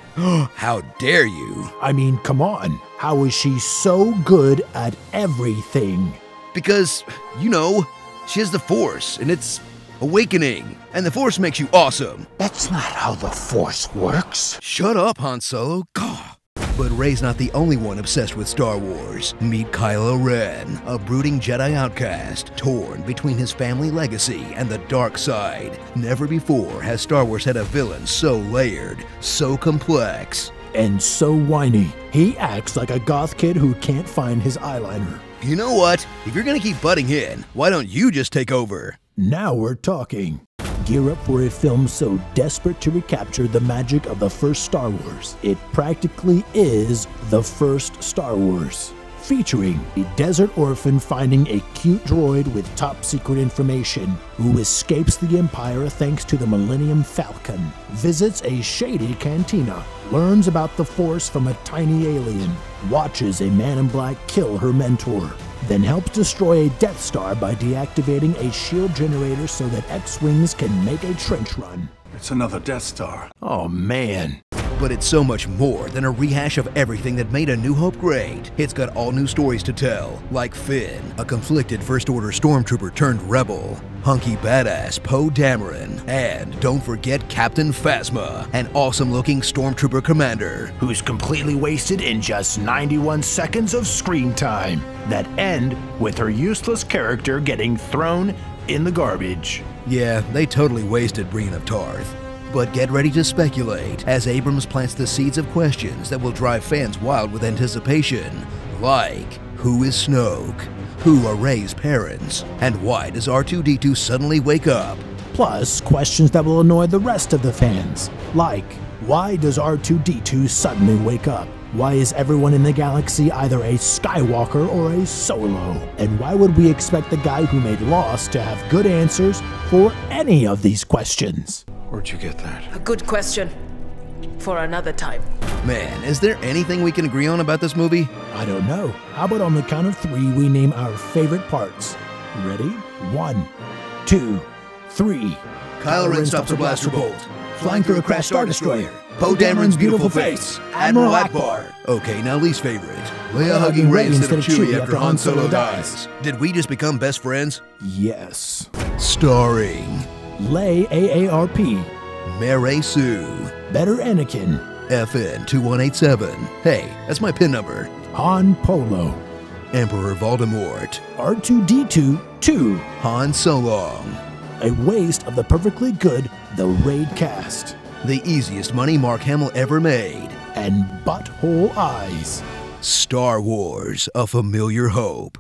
How dare you? I mean, come on. How is she so good at everything? Because, you know, she has the Force, and it's awakening, and the Force makes you awesome. That's not how the Force works. Shut up, Han Solo. God. But Rey's not the only one obsessed with Star Wars. Meet Kylo Ren, a brooding Jedi outcast, torn between his family legacy and the dark side. Never before has Star Wars had a villain so layered, so complex, and so whiny. He acts like a goth kid who can't find his eyeliner. You know what? If you're gonna keep butting in, why don't you just take over? Now we're talking. Gear up for a film so desperate to recapture the magic of the first Star Wars. It practically is the first Star Wars. Featuring a desert orphan finding a cute droid with top secret information, who escapes the Empire thanks to the Millennium Falcon, visits a shady cantina, learns about the Force from a tiny alien, watches a man in black kill her mentor, then helps destroy a Death Star by deactivating a shield generator so that X-Wings can make a trench run. It's another Death Star. Oh man. But it's so much more than a rehash of everything that made A New Hope great. It's got all new stories to tell, like Finn, a conflicted First Order stormtrooper turned rebel, hunky badass Poe Dameron, and don't forget Captain Phasma, an awesome-looking stormtrooper commander who's completely wasted in just 91 seconds of screen time that end with her useless character getting thrown in the garbage. Yeah, they totally wasted Brienne of Tarth. But get ready to speculate as Abrams plants the seeds of questions that will drive fans wild with anticipation, like who is Snoke? Who are Rey's parents? And why does R2-D2 suddenly wake up? Plus, questions that will annoy the rest of the fans, like why does R2-D2 suddenly wake up? Why is everyone in the galaxy either a Skywalker or a Solo? And why would we expect the guy who made Lost to have good answers for any of these questions? Where'd you get that? A good question. For another time. Man, is there anything we can agree on about this movie? I don't know. How about on the count of 3 we name our favorite parts? Ready? 1, 2, 3. Kylo Ren stops a blaster bolt. Flying through a crashed Star Destroyer. Poe Dameron's beautiful face. Admiral Akbar. Okay, now least favorite. Leia hugging Rey instead of Chewie after Han Solo dies. Did we just become best friends? Yes. Starring Lei AARP, Mary Sue, Better Anakin, FN 2187. Hey, that's my pin number. Han Polo, Emperor Voldemort, R2-D2 2, Han Solo. A waste of the perfectly good The Raid cast. The easiest money Mark Hamill ever made. And butthole eyes. Star Wars, A Familiar Hope.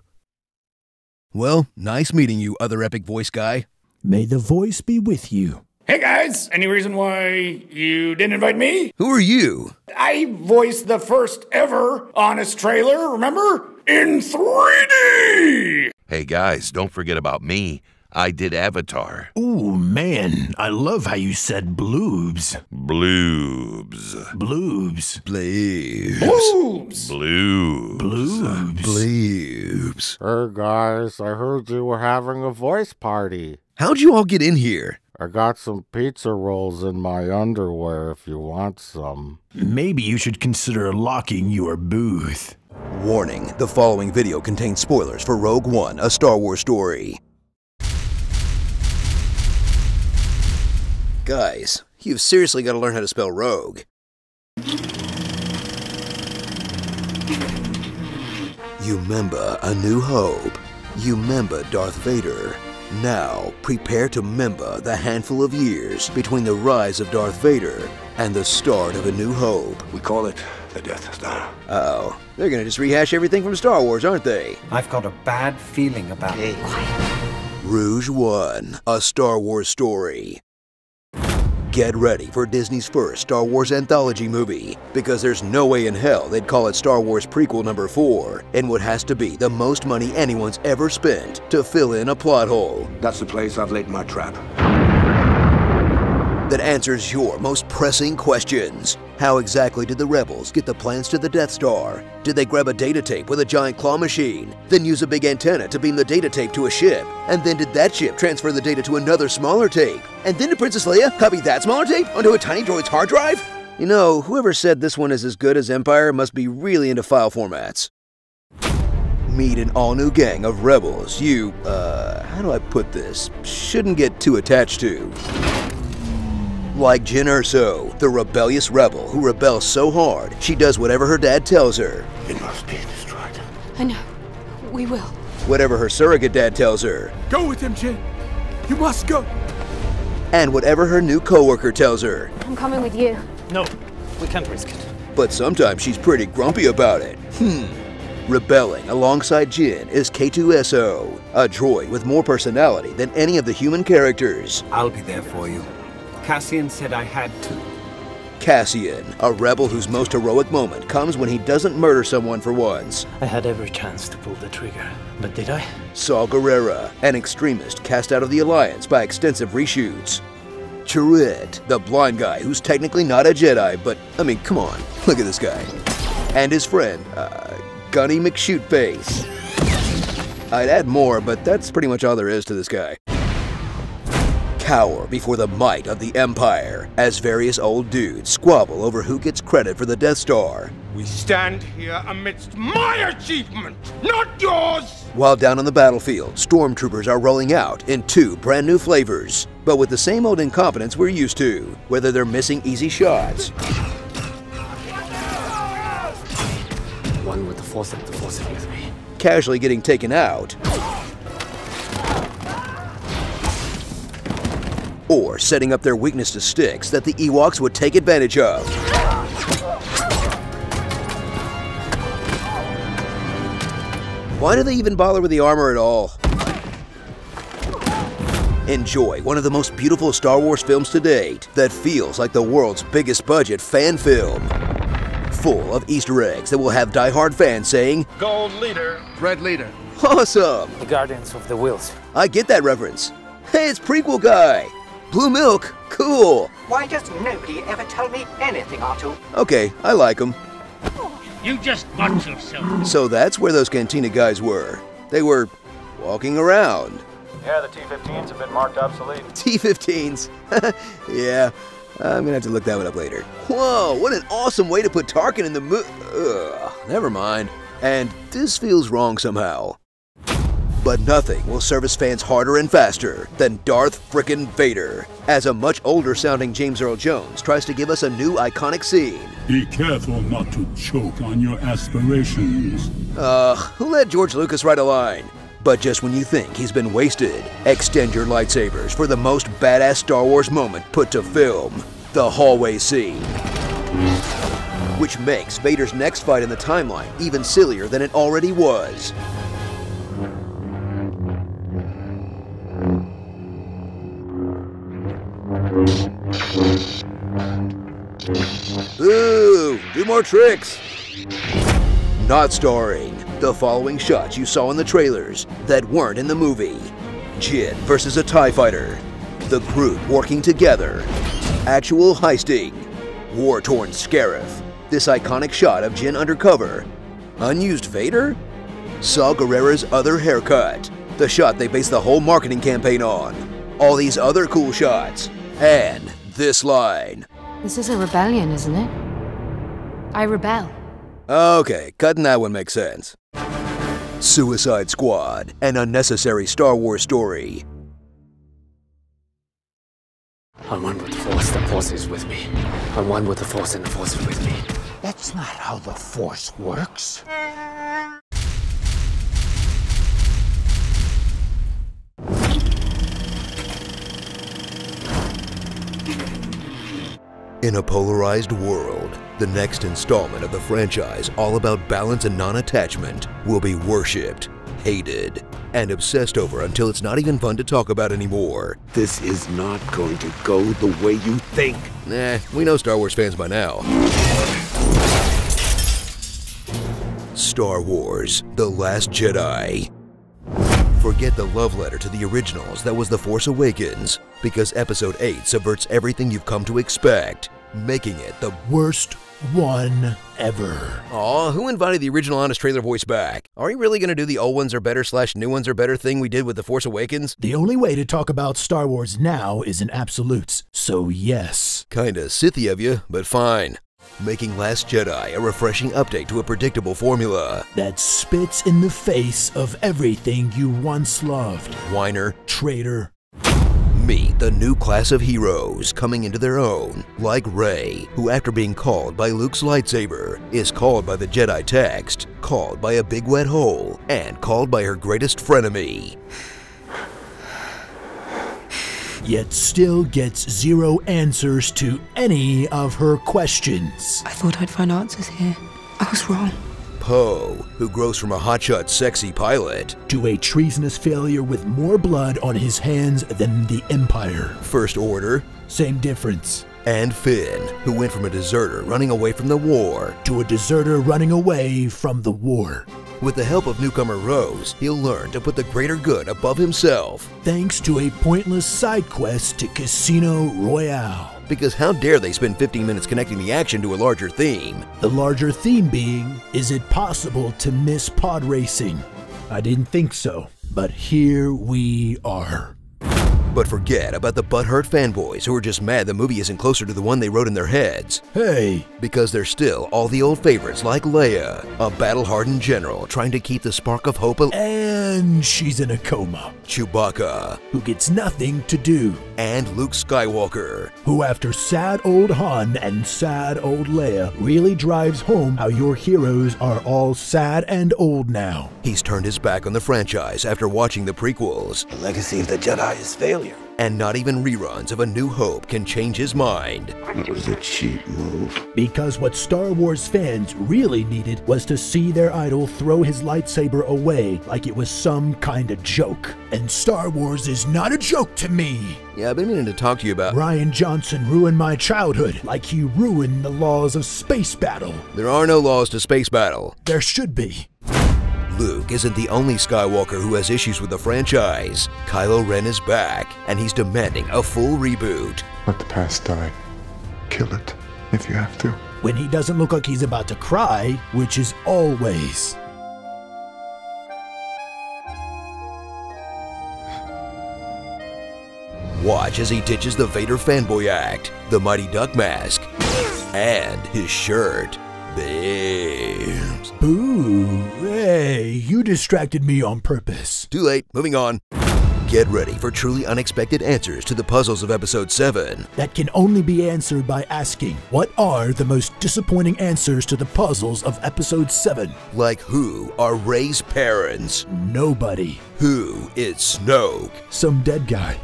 Well, nice meeting you, other epic voice guy. May the voice be with you. Hey guys, any reason why you didn't invite me? Who are you? I voiced the first ever Honest trailer, remember? In 3D! Hey guys, don't forget about me. I did Avatar. Ooh, man, I love how you said bloobs. Bloobs. Bloobs. Bloobs. Bloobs. Bloobs. Bloobs. Bloobs. Hey guys, I heard you were having a voice party. How'd you all get in here? I got some pizza rolls in my underwear if you want some. Maybe you should consider locking your booth. Warning, the following video contains spoilers for Rogue One, a Star Wars story. Guys, you've seriously got to learn how to spell rogue. You remember A New Hope. You remember Darth Vader. Now, prepare to remember the handful of years between the rise of Darth Vader and the start of A New Hope. We call it the Death Star. Uh-oh. They're gonna just rehash everything from Star Wars, aren't they? I've got a bad feeling about it. Rouge One, a Star Wars story. Get ready for Disney's first Star Wars anthology movie, because there's no way in hell they'd call it Star Wars Prequel number 4 in what has to be the most money anyone's ever spent to fill in a plot hole. That's the place I've laid my trap. That answers your most pressing questions. How exactly did the rebels get the plans to the Death Star? Did they grab a data tape with a giant claw machine, then use a big antenna to beam the data tape to a ship? And then did that ship transfer the data to another smaller tape? And then did Princess Leia copy that smaller tape onto a tiny droid's hard drive? You know, whoever said this one is as good as Empire must be really into file formats. Meet an all-new gang of rebels you, how do I put this, shouldn't get too attached to. Like Jyn Erso, the rebellious rebel who rebels so hard she does whatever her dad tells her. It must be destroyed. I know. We will. Whatever her surrogate dad tells her. Go with him, Jyn. You must go. And whatever her new coworker tells her. I'm coming with you. No, we can't risk it. But sometimes she's pretty grumpy about it. Rebelling alongside Jyn is K2SO, a droid with more personality than any of the human characters. I'll be there for you. Cassian said I had to. Cassian, a rebel whose most heroic moment comes when he doesn't murder someone for once. I had every chance to pull the trigger, but did I? Saw Gerrera, an extremist cast out of the Alliance by extensive reshoots. Chirrut, the blind guy who's technically not a Jedi, but, I mean, come on, look at this guy. And his friend, Gunny McShootface. I'd add more, but that's pretty much all there is to this guy. Cower before the might of the Empire, as various old dudes squabble over who gets credit for the Death Star. We stand here amidst my achievement, not yours! While down on the battlefield, stormtroopers are rolling out in 2 brand new flavors, but with the same old incompetence we're used to, whether they're missing easy shots. One with the Force and the Force is with me. Casually getting taken out. Or setting up their weakness to sticks that the Ewoks would take advantage of. Why do they even bother with the armor at all? Enjoy one of the most beautiful Star Wars films to date that feels like the world's biggest budget fan film. Full of Easter eggs that will have die-hard fans saying, Gold leader. Red leader. Awesome! The Guardians of the Wills. I get that reference. Hey, it's prequel guy. Blue milk, cool. Why does nobody ever tell me anything, R2? Okay, I like them. You just watch yourself. So that's where those Cantina guys were. They were walking around. Yeah, the T-15s have been marked obsolete. T-15s? Yeah, I'm gonna have to look that one up later. Whoa, what an awesome way to put Tarkin in the never mind. And this feels wrong somehow. But nothing will service fans harder and faster than Darth frickin' Vader, as a much older sounding James Earl Jones tries to give us a new iconic scene. Be careful not to choke on your aspirations. Who let George Lucas write a line? But just when you think he's been wasted, extend your lightsabers for the most badass Star Wars moment put to film, the hallway scene. Which makes Vader's next fight in the timeline even sillier than it already was. Ooh, do more tricks! Not starring the following shots you saw in the trailers that weren't in the movie. Jyn versus a TIE fighter. The group working together. Actual heisting. War-torn Scarif. This iconic shot of Jyn undercover. Unused Vader? Saw Gerrera's other haircut. The shot they based the whole marketing campaign on. All these other cool shots. And this line. This is a rebellion, isn't it? I rebel. Okay, cutting that one makes sense. Suicide Squad, an unnecessary Star Wars story. I'm one with the Force is with me. I'm one with the Force and the Force is with me. That's not how the Force works. In a polarized world, the next installment of the franchise, all about balance and non-attachment, will be worshipped, hated, and obsessed over until it's not even fun to talk about anymore. This is not going to go the way you think. Nah, we know Star Wars fans by now. Star Wars: The Last Jedi. Forget the love letter to the originals that was The Force Awakens, because Episode 8 subverts everything you've come to expect, making it the worst one ever. Aw, who invited the original Honest Trailer voice back? Are we really gonna do the old ones are better / new ones are better thing we did with The Force Awakens? The only way to talk about Star Wars now is in absolutes, so yes. Kinda Sithy of you, but fine. Making Last Jedi a refreshing update to a predictable formula that spits in the face of everything you once loved. Whiner. Traitor. Meet the new class of heroes coming into their own, like Rey, who after being called by Luke's lightsaber, is called by the Jedi text, called by a big wet hole, and called by her greatest frenemy. Yet still gets zero answers to any of her questions. I thought I'd find answers here. I was wrong. Poe, who grows from a hotshot sexy pilot to a treasonous failure with more blood on his hands than the Empire. First Order, same difference. And Finn, who went from a deserter running away from the war to a deserter running away from the war. With the help of newcomer Rose, he'll learn to put the greater good above himself. Thanks to a pointless side quest to Casino Royale. Because how dare they spend 15 minutes connecting the action to a larger theme? The larger theme being, is it possible to miss pod racing? I didn't think so, but here we are. But forget about the butthurt fanboys who are just mad the movie isn't closer to the one they wrote in their heads. Hey! Because there's still all the old favorites like Leia, a battle-hardened general trying to keep the spark of hope alive. And she's in a coma. Chewbacca, who gets nothing to do. And Luke Skywalker, who after sad old Han and sad old Leia really drives home how your heroes are all sad and old now. He's turned his back on the franchise after watching the prequels. The legacy of the Jedi is failure. And not even reruns of A New Hope can change his mind. It was a cheap move. Because what Star Wars fans really needed was to see their idol throw his lightsaber away like it was some kind of joke. And Star Wars is not a joke to me. Yeah, I've been meaning to talk to you about... Rian Johnson ruined my childhood like he ruined the laws of space battle. There are no laws to space battle. There should be. Luke isn't the only Skywalker who has issues with the franchise. Kylo Ren is back, and he's demanding a full reboot. Let the past die. Kill it, if you have to. When he doesn't look like he's about to cry, which is always. Watch as he ditches the Vader fanboy act, the Mighty Duck mask, and his shirt. Babes. Boo! Hey, you distracted me on purpose. Too late, moving on. Get ready for truly unexpected answers to the puzzles of Episode 7. That can only be answered by asking, what are the most disappointing answers to the puzzles of Episode 7? Like who are Rey's parents? Nobody. Who is Snoke? Some dead guy.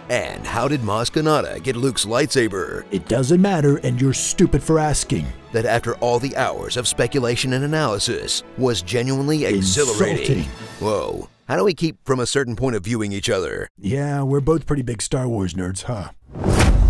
And how did Maz Kanata get Luke's lightsaber? It doesn't matter, and you're stupid for asking. That after all the hours of speculation and analysis was genuinely exhilarating. Insulting. Whoa. How do we keep from a certain point of viewing each other? Yeah, we're both pretty big Star Wars nerds, huh?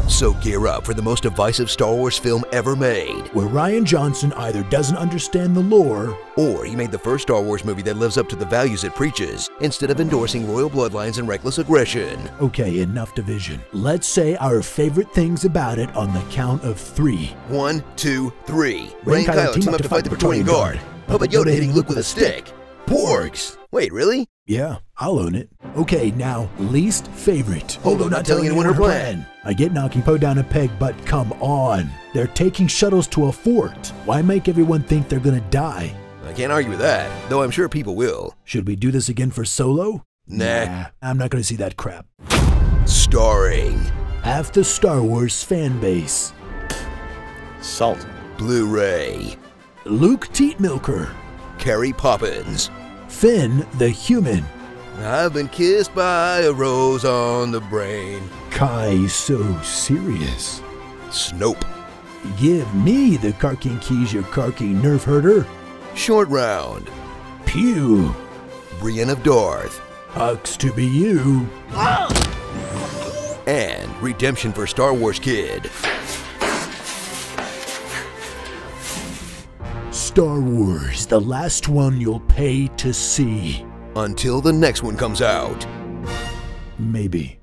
So gear up for the most divisive Star Wars film ever made. Where Rian Johnson either doesn't understand the lore, or he made the first Star Wars movie that lives up to the values it preaches, instead of endorsing royal bloodlines and reckless aggression. Okay, enough division. Let's say our favorite things about it on the count of 3. 1, 2, 3. Rey and Kylo team up to fight the Praetorian Guard. Puppet Yoda hitting Luke with a stick. Porgs! Wait, really? Yeah, I'll own it. Okay, now, least favorite. Although not telling anyone her plan. I get knocking Poe down a peg, but come on. They're taking shuttles to a fort. Why make everyone think they're gonna die? I can't argue with that, though I'm sure people will. Should we do this again for Solo? Nah. I'm not gonna see that crap. Starring half the Star Wars fan base. Salt. Blu-ray. Luke Teatmilker. Carrie Poppins. Finn the Human. I've been kissed by a rose on the brain. Kai so serious. Snope. Give me the Karkin keys, your Karkin nerve herder. Short Round. Pew. Brienne of Darth. Hux to be you. And redemption for Star Wars Kid. Star Wars, the last one you'll pay to see. Until the next one comes out. Maybe.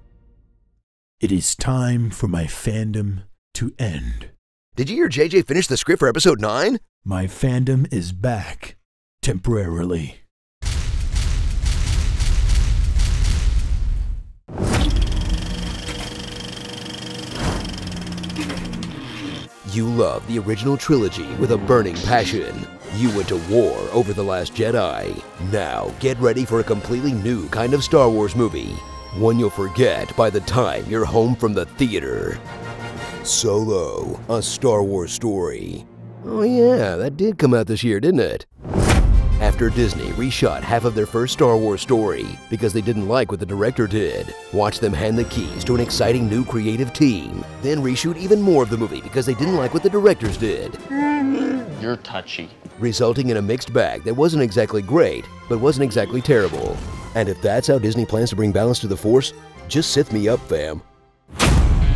It is time for my fandom to end. Did you hear JJ finish the script for Episode 9? My fandom is back. Temporarily. You love the original trilogy with a burning passion. You went to war over The Last Jedi. Now get ready for a completely new kind of Star Wars movie. one you'll forget by the time you're home from the theater. Solo, a Star Wars story. Oh yeah, that did come out this year, didn't it? After Disney reshot half of their first Star Wars story because they didn't like what the director did, watch them hand the keys to an exciting new creative team, then reshoot even more of the movie because they didn't like what the directors did. You're touchy. Resulting in a mixed bag that wasn't exactly great, but wasn't exactly terrible. And if that's how Disney plans to bring balance to the Force, just Sith me up, fam.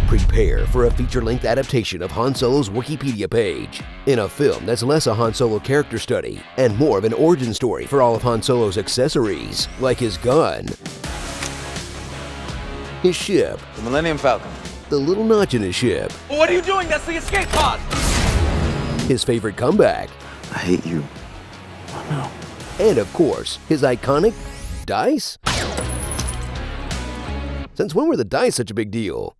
Prepare for a feature-length adaptation of Han Solo's Wikipedia page, in a film that's less a Han Solo character study and more of an origin story for all of Han Solo's accessories, like his gun, his ship, the Millennium Falcon, the little notch in his ship. What are you doing? That's the escape pod! His favorite comeback. I hate you. I know. And of course, his iconic dice? Since when were the dice such a big deal?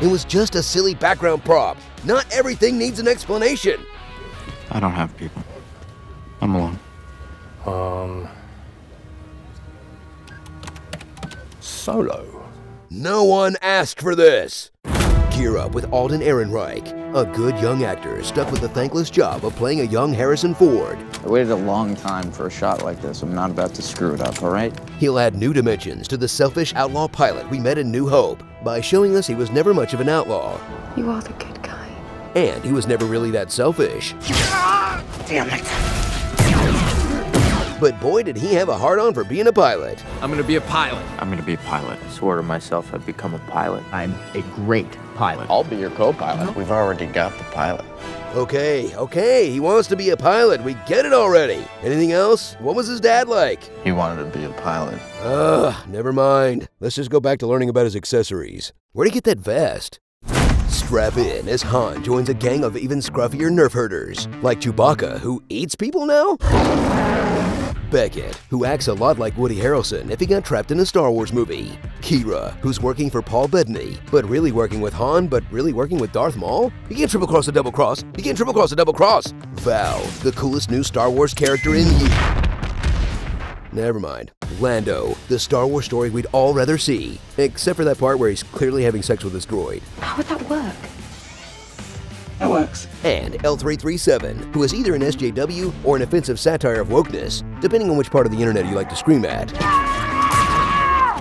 It was just a silly background prop. Not everything needs an explanation. I don't have people. I'm alone. Solo. No one asked for this. Gear up with Alden Ehrenreich, a good young actor stuck with the thankless job of playing a young Harrison Ford. I waited a long time for a shot like this. I'm not about to screw it up, all right? He'll add new dimensions to the selfish outlaw pilot we met in New Hope by showing us he was never much of an outlaw. You are the good guy. And he was never really that selfish. Damn it. But boy, did he have a hard-on for being a pilot. I'm gonna be a pilot. I'm gonna be a pilot. I swore to myself I'd become a pilot. I'm a great pilot. I'll be your co-pilot. We've already got the pilot. Okay, he wants to be a pilot. We get it already. Anything else? What was his dad like? He wanted to be a pilot. Never mind. Let's just go back to learning about his accessories. Where'd he get that vest? Strap in as Han joins a gang of even scruffier nerf herders, like Chewbacca, who eats people now? Beckett, who acts a lot like Woody Harrelson if he got trapped in a Star Wars movie. Kira, who's working for Paul Bettany, but really working with Han, but really working with Darth Maul? You can't triple cross a double cross. You can't triple cross a double cross. Val, the coolest new Star Wars character in years. Never mind. Lando, the Star Wars story we'd all rather see, except for that part where he's clearly having sex with his droid. How would that work? That works. And L337, who is either an SJW or an offensive satire of wokeness, depending on which part of the internet you like to scream at.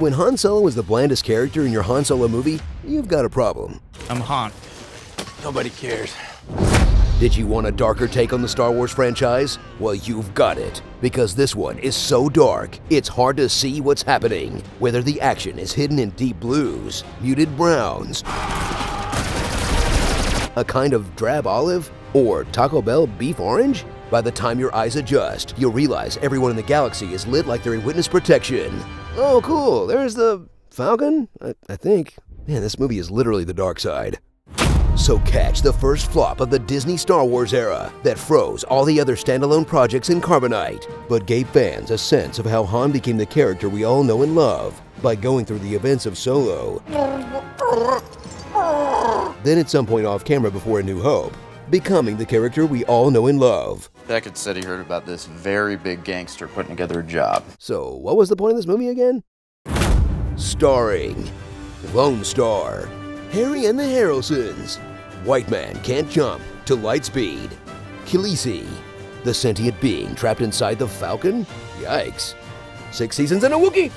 When Han Solo is the blandest character in your Han Solo movie, you've got a problem. I'm Han. Nobody cares. Did you want a darker take on the Star Wars franchise? Well, you've got it, because this one is so dark, it's hard to see what's happening, whether the action is hidden in deep blues, muted browns, a kind of drab olive, or Taco Bell beef orange? By the time your eyes adjust, you'll realize everyone in the galaxy is lit like they're in witness protection. Oh, cool, there's the Falcon, I think. Man, this movie is literally the dark side. So catch the first flop of the Disney Star Wars era that froze all the other standalone projects in carbonite, but gave fans a sense of how Han became the character we all know and love by going through the events of Solo. Then at some point off camera before A New Hope, becoming the character we all know and love. Beckett said he heard about this very big gangster putting together a job. So what was the point of this movie again? Starring Lone Star, Harry and the Harrelsons, White Man Can't Jump to Light Speed, Khaleesi, the sentient being trapped inside the Falcon? Yikes. 6 seasons and a Wookiee?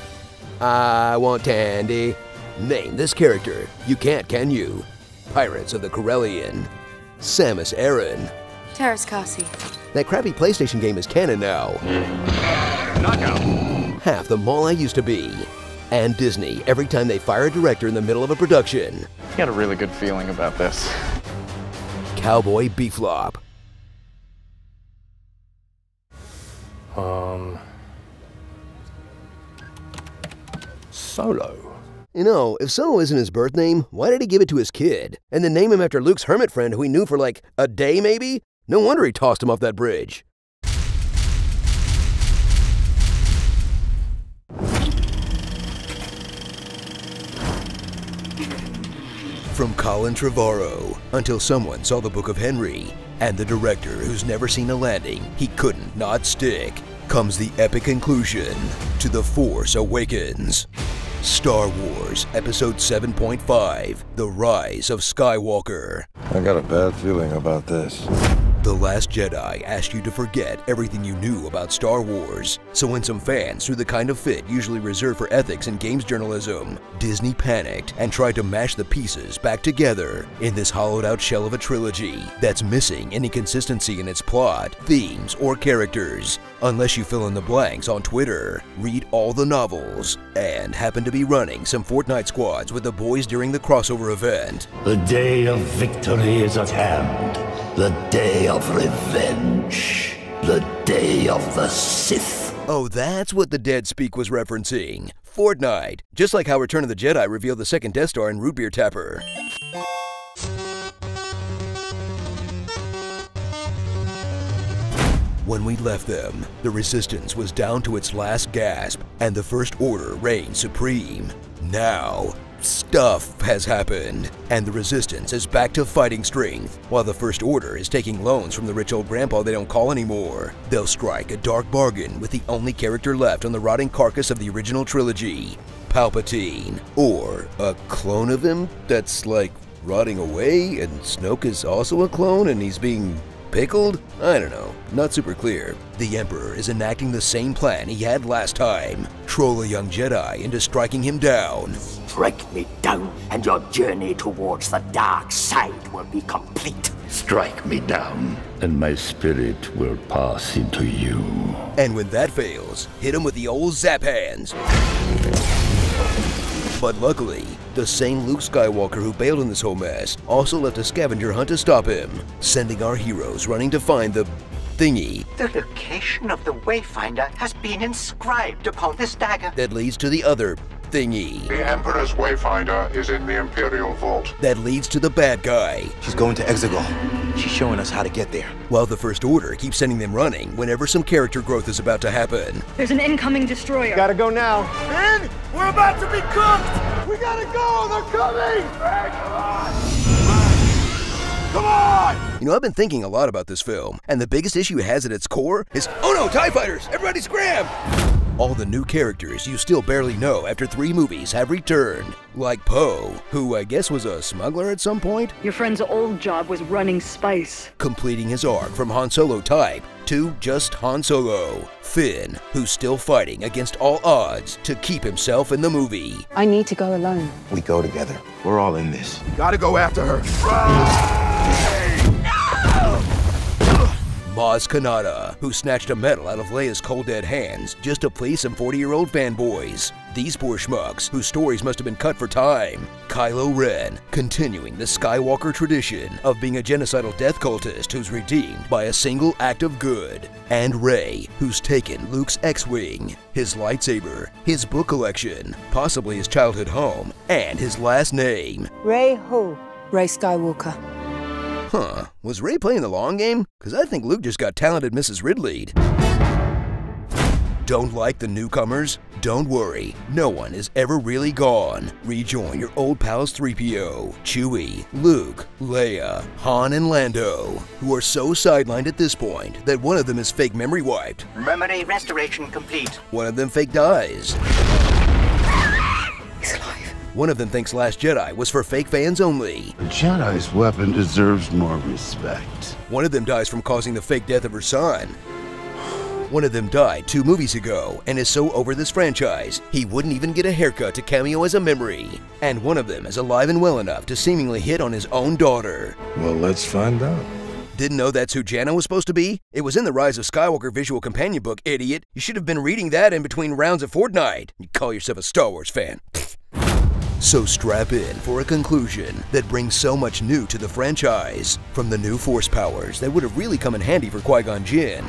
I want Tandy. Name this character. You can't, can you? Pirates of the Corellian, Samus Aran. Terrace Kasi. That crappy PlayStation game is canon now. Knockout. Half the mall I used to be. And Disney every time they fire a director in the middle of a production. I got a really good feeling about this. Cowboy Beeflop. Solo. You know, if Solo isn't his birth name, why did he give it to his kid? And then name him after Luke's hermit friend who he knew for like a day maybe? No wonder he tossed him off that bridge. From Colin Trevorrow, until someone saw the Book of Henry, and the director who's never seen a landing he couldn't not stick. comes the epic conclusion to The Force Awakens. Star Wars Episode 7.5, The Rise of Skywalker. I got a bad feeling about this. The Last Jedi asked you to forget everything you knew about Star Wars. So when some fans threw the kind of fit usually reserved for ethics in games journalism, Disney panicked and tried to mash the pieces back together in this hollowed-out shell of a trilogy that's missing any consistency in its plot, themes, or characters. Unless you fill in the blanks on Twitter, read all the novels, and happen to be running some Fortnite squads with the boys during the crossover event. The day of victory is at hand. The day of revenge. The day of the Sith. Oh, that's what the dead speak was referencing. Fortnite. Just like how Return of the Jedi revealed the second Death Star in Root Beer Tapper. When we left them, the Resistance was down to its last gasp, and the First Order reigned supreme. Now, stuff has happened, and the Resistance is back to fighting strength, while the First Order is taking loans from the rich old grandpa they don't call anymore. They'll strike a dark bargain with the only character left on the rotting carcass of the original trilogy, Palpatine, or a clone of him that's like rotting away, and Snoke is also a clone and he's being pickled? I don't know, not super clear. The Emperor is enacting the same plan he had last time. Troll a young Jedi into striking him down. Strike me down, and your journey towards the dark side will be complete. Strike me down, and my spirit will pass into you. And when that fails, hit him with the old zap hands. But luckily, the same Luke Skywalker who bailed in this whole mess also left a scavenger hunt to stop him, sending our heroes running to find the thingy. The location of the Wayfinder has been inscribed upon this dagger. That leads to the other thingy. The Emperor's Wayfinder is in the Imperial Vault. That leads to the bad guy. She's going to Exegol. She's showing us how to get there. While the First Order keeps sending them running whenever some character growth is about to happen. There's an incoming destroyer. Gotta go now. Ben, we're about to be cooked! We gotta go! They're coming! Hey, come on! Come on! You know, I've been thinking a lot about this film, and the biggest issue it has at its core is, oh no, TIE fighters! Everybody scram! All the new characters you still barely know after 3 movies have returned. Like Poe, who I guess was a smuggler at some point. Your friend's old job was running spice. Completing his arc from Han Solo type to just Han Solo. Finn, who's still fighting against all odds to keep himself in the movie. I need to go alone. We go together. We're all in this. Gotta go after her. Maz Kanata, who snatched a medal out of Leia's cold dead hands just to please some 40-year-old fanboys. These poor schmucks, whose stories must have been cut for time. Kylo Ren, continuing the Skywalker tradition of being a genocidal death cultist who's redeemed by a single act of good. And Rey, who's taken Luke's X-Wing, his lightsaber, his book collection, possibly his childhood home, and his last name. Rey who? Rey Skywalker. Huh, was Rey playing the long game? Because I think Luke just got talented Mrs. Ridley'd. Don't like the newcomers? Don't worry, no one is ever really gone. Rejoin your old pals 3PO, Chewie, Luke, Leia, Han, and Lando, who are so sidelined at this point that one of them is fake memory wiped. Memory restoration complete. One of them fake dies. He's alive. One of them thinks Last Jedi was for fake fans only. A Jedi's weapon deserves more respect. One of them dies from causing the fake death of her son. One of them died 2 movies ago and is so over this franchise, he wouldn't even get a haircut to cameo as a memory. And one of them is alive and well enough to seemingly hit on his own daughter. Well, let's find out. Didn't know that's who Janna was supposed to be? It was in the Rise of Skywalker visual companion book, idiot. You should have been reading that in between rounds of Fortnite. You call yourself a Star Wars fan. So strap in for a conclusion that brings so much new to the franchise. From the new Force powers that would have really come in handy for Qui-Gon Jinn.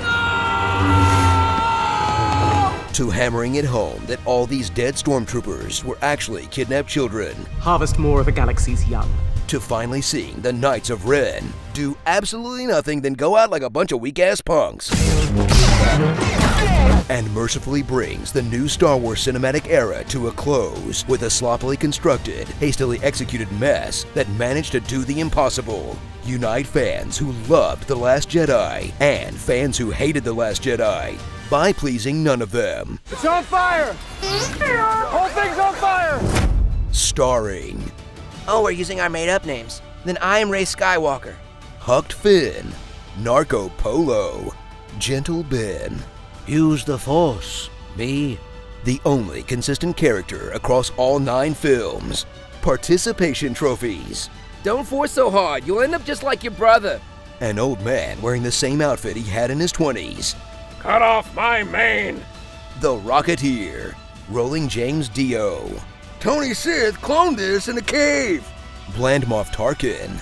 To hammering it home that all these dead stormtroopers were actually kidnapped children. Harvest more of the galaxy's young. To finally seeing the Knights of Ren do absolutely nothing than go out like a bunch of weak-ass punks. And mercifully brings the new Star Wars cinematic era to a close with a sloppily constructed, hastily executed mess that managed to do the impossible. Unite fans who loved The Last Jedi and fans who hated The Last Jedi. by pleasing none of them. It's on fire! The whole thing's on fire! Starring Oh, we're using our made-up names. Then I am Rey Skywalker. Hucked Finn, Narco Polo, Gentle Ben, Use the Force, me, the only consistent character across all 9 films, participation trophies, Don't force so hard, you'll end up just like your brother. an old man wearing the same outfit he had in his 20s, Cut off my mane! the Rocketeer, Rolling James Dio, Tony Sith cloned this in a cave, Bland Moff Tarkin,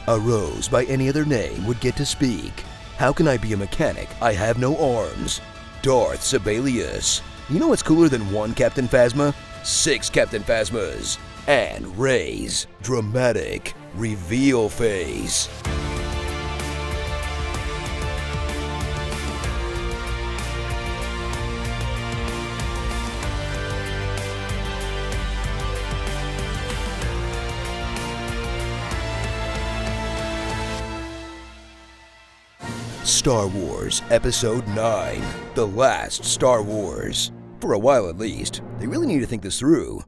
a Rose by any other name would get to speak. How can I be a mechanic? I have no arms. Darth Sibelius. You know what's cooler than 1 Captain Phasma? 6 Captain Phasmas. And Rey's dramatic reveal phase. Star Wars Episode 9, The Last Star Wars. For a while at least, they really need to think this through.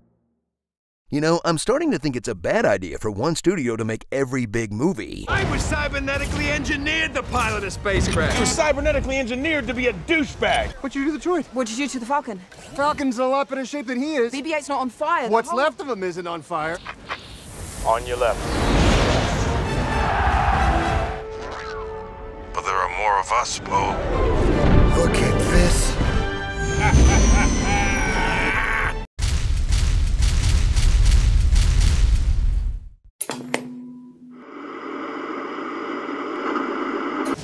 You know, I'm starting to think it's a bad idea for one studio to make every big movie. I was cybernetically engineered to pilot a spacecraft. You were cybernetically engineered to be a douchebag. What'd you do to the droid? What'd you do to the Falcon? Falcon's a lot better shape than he is. BB-8's not on fire. What's left of him isn't on fire. On your left. But there are more of us, Bo. Look at this.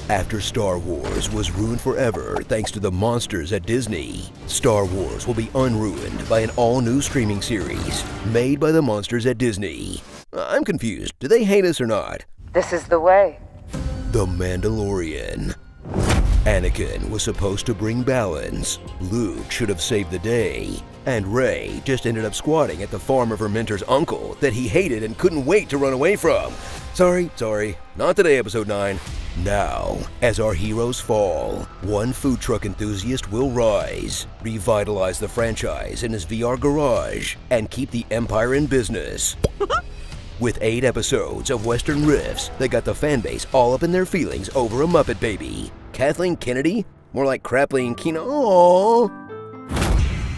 After Star Wars was ruined forever thanks to the monsters at Disney, Star Wars will be unruined by an all-new streaming series made by the monsters at Disney. I'm confused. Do they hate us or not? This is the way. The Mandalorian. Anakin was supposed to bring balance, Luke should have saved the day, and Rey just ended up squatting at the farm of her mentor's uncle that he hated and couldn't wait to run away from. Sorry, not today, Episode 9. Now, as our heroes fall, one food truck enthusiast will rise, revitalize the franchise in his VR garage, and keep the Empire in business. With 8 episodes of Western riffs that got the fanbase all up in their feelings over a Muppet Baby. Kathleen Kennedy? More like Crapleen Kino. Aww.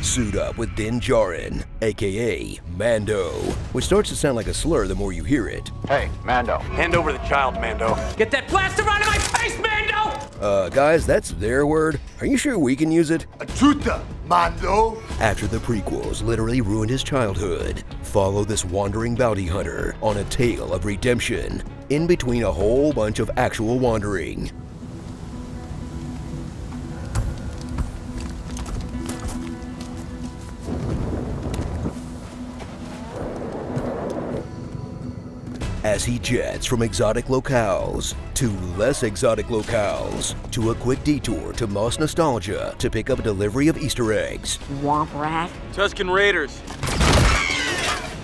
Suit up with Din Djarin, aka Mando, which starts to sound like a slur the more you hear it. Hey, Mando. Hand over the child, Mando. Get that blaster out of my face, Mando! Guys, that's their word. Are you sure we can use it? Achuta, Mando. After the prequels literally ruined his childhood, follow this wandering bounty hunter on a tale of redemption, in between a whole bunch of actual wandering. As he jets from exotic locales to less exotic locales to a quick detour to Moss Nostalgia to pick up a delivery of Easter eggs. Womp rat. Tusken Raiders.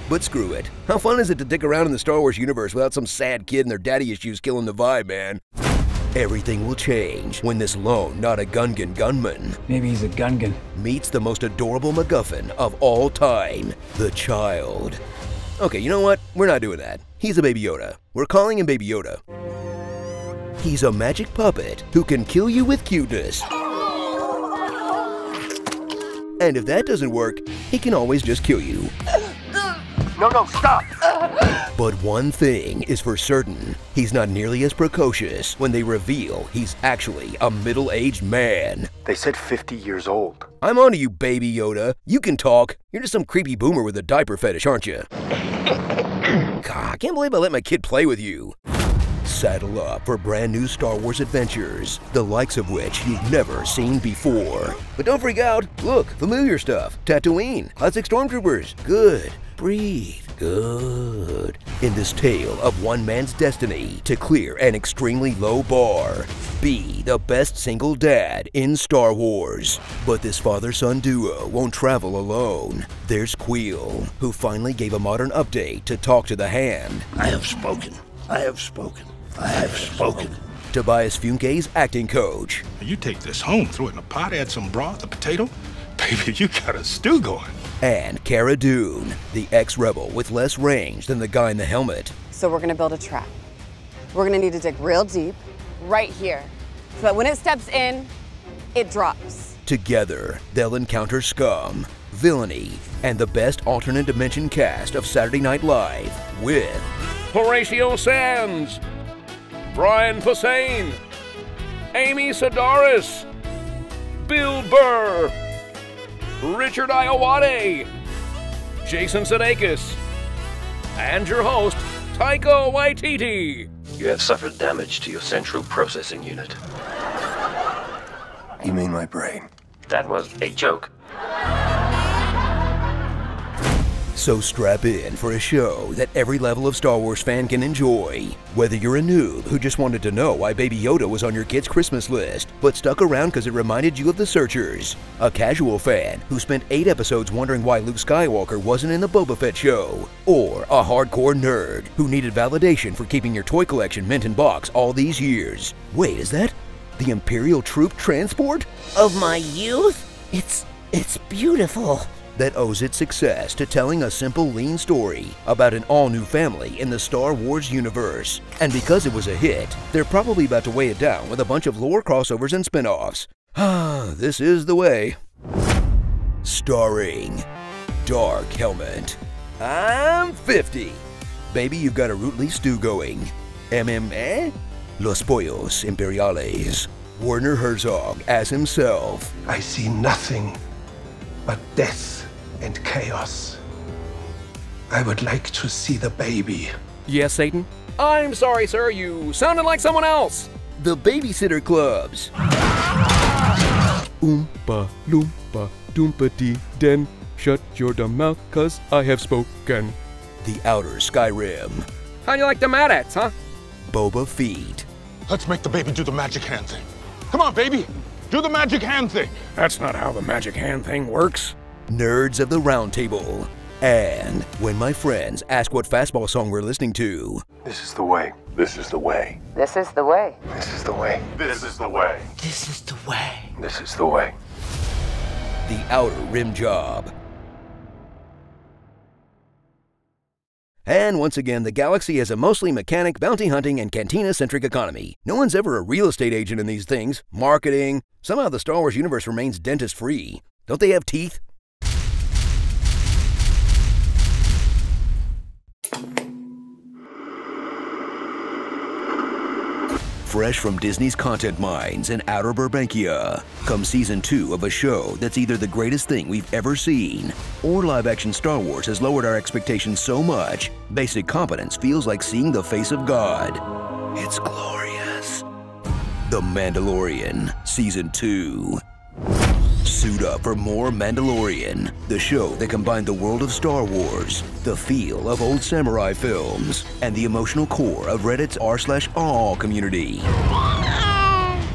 But screw it. How fun is it to dick around in the Star Wars universe without some sad kid and their daddy issues killing the vibe, man? Everything will change when this lone, not a gunman, maybe he's a gungan, meets the most adorable MacGuffin of all time, the child. Okay, you know what? We're not doing that. He's a Baby Yoda. We're calling him Baby Yoda. He's a magic puppet who can kill you with cuteness. And if that doesn't work, he can always just kill you. No, stop! But one thing is for certain, he's not nearly as precocious when they reveal he's actually a middle-aged man. They said 50 years old. I'm onto you, Baby Yoda. You can talk. You're just some creepy boomer with a diaper fetish, aren't you? God, I can't believe I let my kid play with you. Saddle up for brand new Star Wars adventures, the likes of which you've never seen before. But don't freak out. Look, familiar stuff. Tatooine, classic stormtroopers. Good. Breathe. Good. In this tale of one man's destiny to clear an extremely low bar, be the best single dad in Star Wars. But this father-son duo won't travel alone. There's Queel, who finally gave a modern update to talk to the Hand. I have spoken. I have spoken. I have spoken. Tobias Funke's acting coach. You take this home, throw it in a pot, add some broth, a potato. Baby, you got a stew going. And Cara Dune, the ex-rebel with less range than the guy in the helmet. So we're gonna build a trap. We're gonna need to dig real deep, right here, so that when it steps in, it drops. Together, they'll encounter scum, villainy, and the best alternate dimension cast of Saturday Night Live with Horatio Sands, Brian Posehn, Amy Sedaris, Bill Burr, Richard Iowade, Jason Sudeikis, and your host, Taika Waititi. You have suffered damage to your central processing unit. You mean my brain? That was a joke. So strap in for a show that every level of Star Wars fan can enjoy. Whether you're a noob who just wanted to know why Baby Yoda was on your kid's Christmas list, but stuck around because it reminded you of the Searchers. A casual fan who spent 8 episodes wondering why Luke Skywalker wasn't in the Boba Fett show. Or a hardcore nerd who needed validation for keeping your toy collection mint in box all these years. Wait, is that the Imperial Troop transport? Of my youth? It's beautiful. That owes its success to telling a simple, lean story about an all-new family in the Star Wars universe. And because it was a hit, they're probably about to weigh it down with a bunch of lore crossovers and spin-offs. This is the way. Starring Dark Helmet. I'm 50. Baby, you've got a rootly stew going. Los Pollos Imperiales. Werner Herzog as himself. I see nothing but death and chaos. I would like to see the baby. Yes, Satan? I'm sorry, sir. You sounded like someone else. The Babysitter Clubs. Oompa loompa doompa dee den. Shut your dumb mouth, 'cause I have spoken. The Outer Skyrim. How do you like the Mad-Ats, huh? Boba Fett. Let's make the baby do the magic hand thing. Come on, baby. Do the magic hand thing. That's not how the magic hand thing works. Nerds of the Round Table. And when my friends ask what fastball song we're listening to. This is the way. This is the way. This is the way. This is the way. This is the way. This is the way. This is the way. The Outer Rim Job. And once again, the galaxy has a mostly mechanic, bounty hunting, and cantina-centric economy. No one's ever a real estate agent in these things. Marketing. Somehow the Star Wars universe remains dentist-free. Don't they have teeth? Fresh from Disney's content mines in Outer Burbankia comes Season 2 of a show that's either the greatest thing we've ever seen, or live-action Star Wars has lowered our expectations so much, basic competence feels like seeing the face of God. It's glorious. The Mandalorian, Season 2. Suit up for more Mandalorian, the show that combined the world of Star Wars, the feel of old samurai films, and the emotional core of Reddit's r/aw community.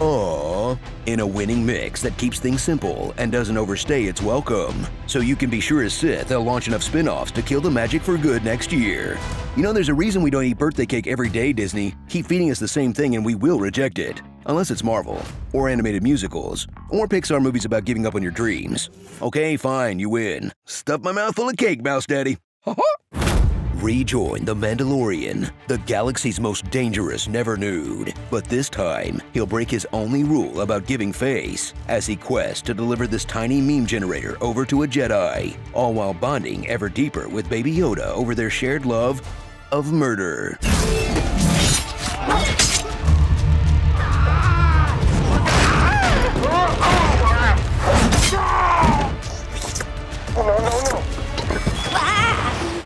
Aww, in a winning mix that keeps things simple and doesn't overstay its welcome. So you can be sure as Sith they'll launch enough spin-offs to kill the magic for good next year. You know, there's a reason we don't eat birthday cake every day, Disney. Keep feeding us the same thing and we will reject it. Unless it's Marvel, or animated musicals, or Pixar movies about giving up on your dreams. Okay, fine, you win. Stuff my mouth full of cake, Mouse Daddy. Rejoin the Mandalorian, the galaxy's most dangerous never-nude. But this time, he'll break his only rule about giving face as he quests to deliver this tiny meme generator over to a Jedi, all while bonding ever deeper with Baby Yoda over their shared love of murder.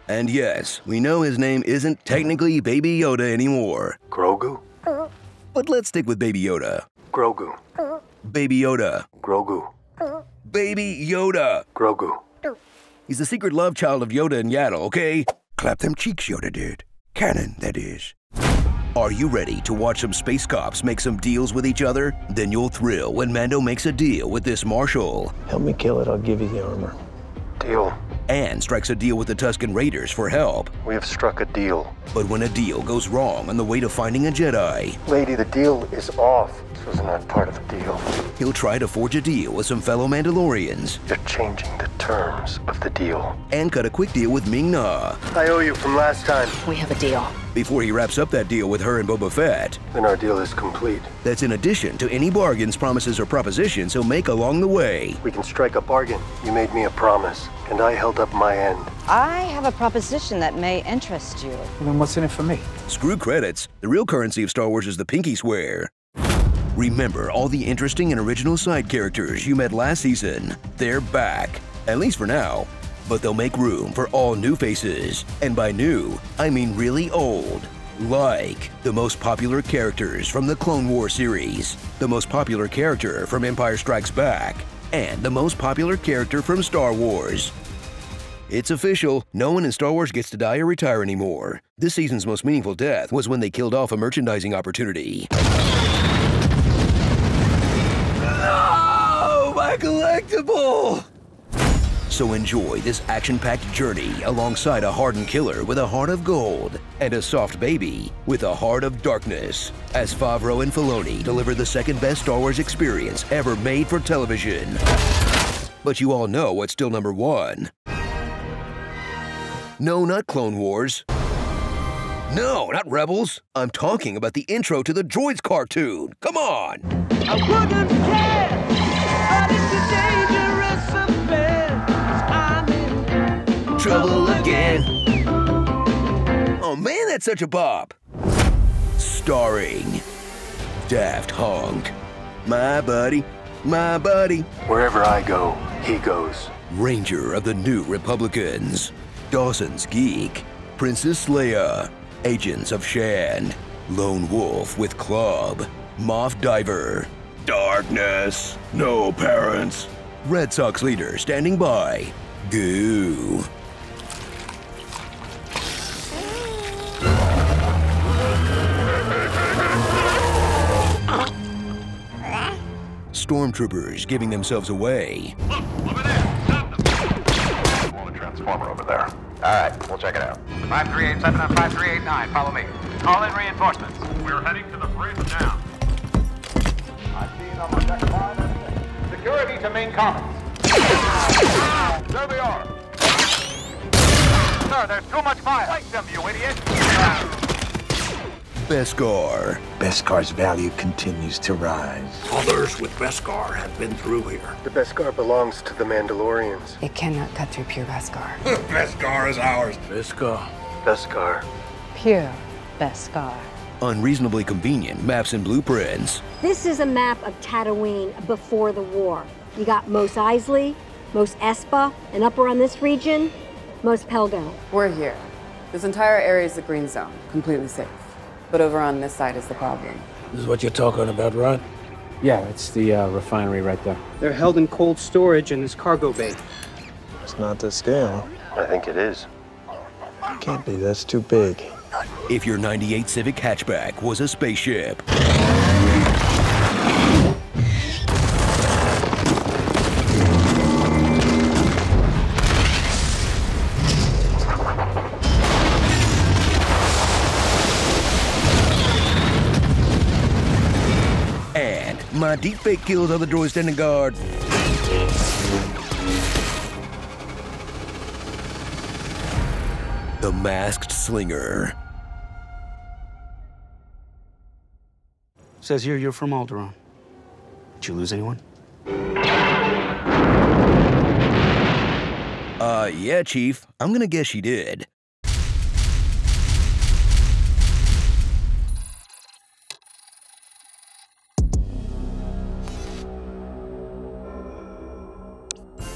And yes, we know his name isn't technically Baby Yoda anymore. Grogu? But let's stick with Baby Yoda. Grogu. Baby Yoda. Grogu. Baby Yoda. Grogu. He's the secret love child of Yoda and Yaddle, okay? Clap them cheeks, Yoda did. Canon, that is. Are you ready to watch some space cops make some deals with each other? Then you'll thrill when Mando makes a deal with this marshal. Help me kill it, I'll give you the armor. Deal. and strikes a deal with the Tusken Raiders for help. We have struck a deal. But when a deal goes wrong on the way to finding a Jedi, Lady, the deal is off. This was not part of the deal. he'll try to forge a deal with some fellow Mandalorians. You're changing the terms of the deal. And cut a quick deal with Ming-Na. I owe you from last time. We have a deal. Before he wraps up that deal with her and Boba Fett. Then our deal is complete. That's in addition to any bargains, promises, or propositions he'll make along the way. We can strike a bargain. You made me a promise, and I held up my end. I have a proposition that may interest you. Well, then what's in it for me? Screw credits. The real currency of Star Wars is the pinky swear. Remember all the interesting and original side characters you met last season? They're back, at least for now. But they'll make room for all new faces. And by new, I mean really old. Like the most popular characters from the Clone Wars series, the most popular character from Empire Strikes Back, and the most popular character from Star Wars. It's official, no one in Star Wars gets to die or retire anymore. This season's most meaningful death was when they killed off a merchandising opportunity. No! My collectible! So enjoy this action-packed journey alongside a hardened killer with a heart of gold and a soft baby with a heart of darkness as Favreau and Filoni deliver the second-best Star Wars experience ever made for television. But you all know what's still number one. No, not Clone Wars. No, not Rebels. I'm talking about the intro to the Droids cartoon. Come on! I wouldn't care, but it's a dangerous affair. I'm in trouble again. Oh man, that's such a bop. Starring Daft Honk, my buddy, Wherever I go, he goes. Ranger of the New Republicans, Dawson's Geek, Princess Leia, Agents of Shan, Lone Wolf with Club, Moff Diver, Darkness, No Parents, Red Sox leader standing by, Goo. Stormtroopers giving themselves away. Over there, stop them. Want a transformer over there. All right, we'll check it out. 5387 and 5389, follow me. Call in reinforcements. We're heading to the bridge now. I see it on my deck 5 and 6. Security to main commons. There they are. Sir, there's too much fire. Fight them, you idiot. Beskar. Beskar's value continues to rise. Others with Beskar have been through here. The Beskar belongs to the Mandalorians. It cannot cut through pure Beskar. Beskar is ours. Beskar. Pure Beskar. Unreasonably convenient maps and blueprints. This is a map of Tatooine before the war. You got Mos Eisley, Mos Espa, and up around this region, Mos Pelgo. We're here. This entire area is the green zone, completely safe. But over on this side is the problem. This is what you're talking about, right? Yeah, it's the refinery right there. They're held in cold storage in this cargo bay. It's not the scale. I think it is. Can't be, that's too big. If your 98 Civic hatchback was a spaceship. And my deepfake kills other droids standing guard. The Masked Slinger. Says here you're from Alderaan. Did you lose anyone? Yeah, Chief. I'm gonna guess she did.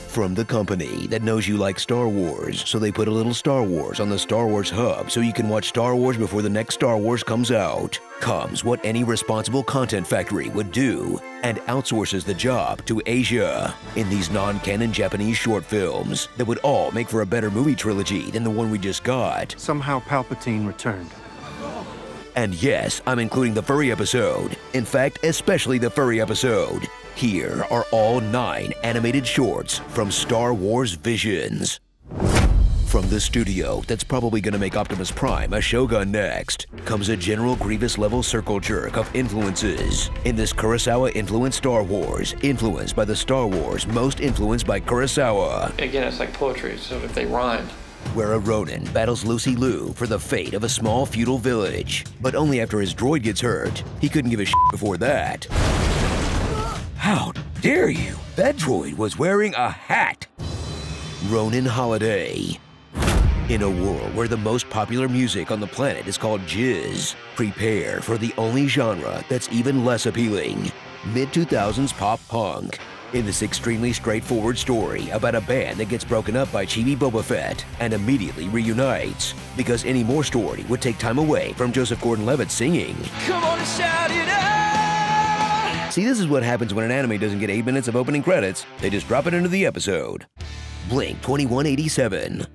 From the company that knows you like Star Wars, so they put a little Star Wars on the Star Wars Hub so you can watch Star Wars before the next Star Wars comes out, comes what any responsible content factory would do, and outsources the job to Asia in these non-canon Japanese short films that would all make for a better movie trilogy than the one we just got. Somehow Palpatine returned. And yes, I'm including the furry episode. In fact, especially the furry episode. Here are all 9 animated shorts from Star Wars Visions. From the studio that's probably gonna make Optimus Prime a Shogun next, comes a General Grievous-level circle jerk of influences. In this Kurosawa-influenced Star Wars, influenced by the Star Wars most influenced by Kurosawa. Again, it's like poetry, so if they rhymed. Where a Ronin battles Lucy Liu for the fate of a small feudal village, but only after his droid gets hurt. He couldn't give a shit before that. How dare you? That droid was wearing a hat! Ronin Holiday. In a world where the most popular music on the planet is called jizz, prepare for the only genre that's even less appealing. Mid-2000s pop punk. In this extremely straightforward story about a band that gets broken up by Chibi Boba Fett and immediately reunites, because any more story would take time away from Joseph Gordon-Levitt singing. Come on and shout it out! See, this is what happens when an anime doesn't get 8 minutes of opening credits. They just drop it into the episode. Blink 2187.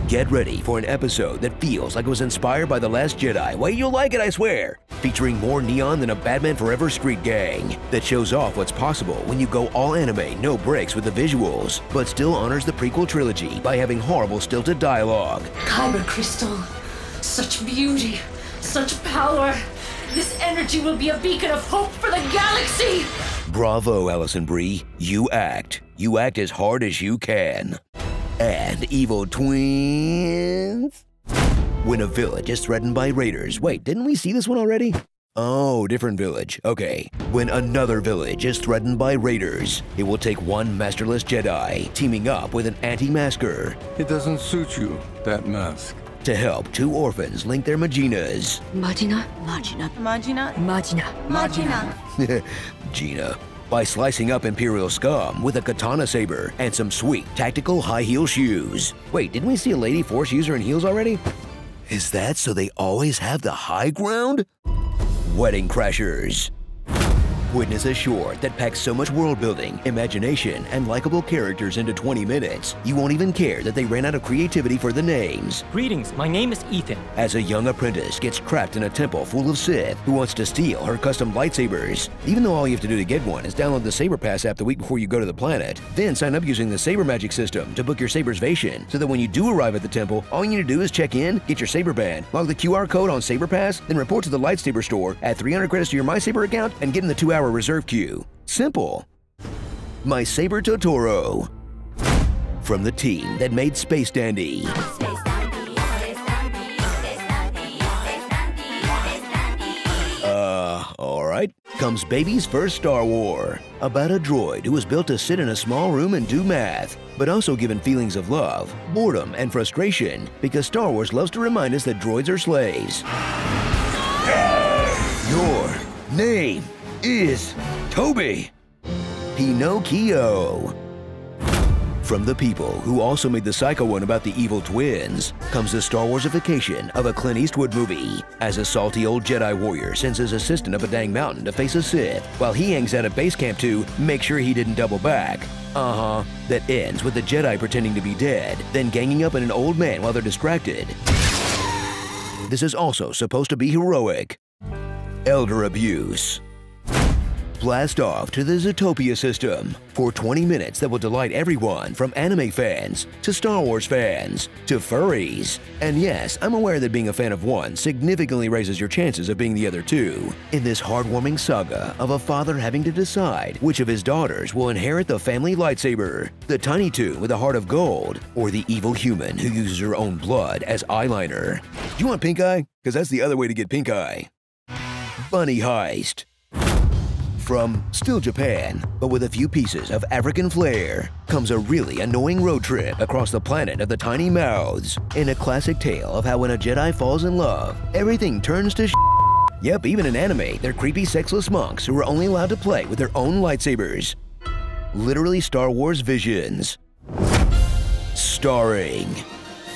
Get ready for an episode that feels like it was inspired by The Last Jedi. Wait, you'll like it, I swear. Featuring more neon than a Batman Forever street gang that shows off what's possible when you go all anime, no breaks with the visuals, but still honors the prequel trilogy by having horrible stilted dialogue. Kyber crystal, such beauty, such power. This energy will be a beacon of hope for the galaxy. Bravo, Allison Brie. You act. You act as hard as you can. And evil twins. When a village is threatened by raiders. Wait, didn't we see this one already? Oh, different village. Okay. When another village is threatened by raiders, it will take one masterless Jedi teaming up with an anti-masker. It doesn't suit you, that mask. To help two orphans link their Maginas. Magina. Gina. By slicing up Imperial scum with a katana saber and some sweet tactical high heel shoes. Wait, didn't we see a lady Force user in heels already? Is that so they always have the high ground? Wedding Crashers. Witness a short that packs so much world building, imagination, and likable characters into 20 minutes, you won't even care that they ran out of creativity for the names. Greetings, my name is Ethan. As a young apprentice gets trapped in a temple full of Sith who wants to steal her custom lightsabers, even though all you have to do to get one is download the Saber Pass app the week before you go to the planet, then sign up using the Saber Magic system to book your Saber's Vation, so that when you do arrive at the temple, all you need to do is check in, get your Saber Band, log the QR code on Saber Pass, then report to the lightsaber store, add 300 credits to your My Saber account, and get in the 2-hour reserve queue. Simple. My Saber Totoro. From the team that made Space Dandy. Alright, comes Baby's First Star War. About a droid who was built to sit in a small room and do math, but also given feelings of love, boredom, and frustration, because Star Wars loves to remind us that droids are slaves. Your name is Toby. Pinocchio. From the people who also made the Psycho one about the evil twins, comes the Star Warsification of a Clint Eastwood movie, as a salty old Jedi warrior sends his assistant up a dang mountain to face a Sith, while he hangs out at base camp to make sure he didn't double back. That ends with the Jedi pretending to be dead, then ganging up on an old man while they're distracted. This is also supposed to be heroic. Elder abuse. Blast off to the Zootopia system for 20 minutes that will delight everyone from anime fans to Star Wars fans to furries. And yes, I'm aware that being a fan of one significantly raises your chances of being the other two. In this heartwarming saga of a father having to decide which of his daughters will inherit the family lightsaber, the Tiny Toon with a heart of gold, or the evil human who uses her own blood as eyeliner. Do you want pink eye? Because that's the other way to get pink eye. Bunny Heist. From still Japan, but with a few pieces of African flair, comes a really annoying road trip across the planet of the tiny mouths, in a classic tale of how when a Jedi falls in love, everything turns to Yep, even in anime, they're creepy sexless monks who are only allowed to play with their own lightsabers. Literally Star Wars visions. Starring.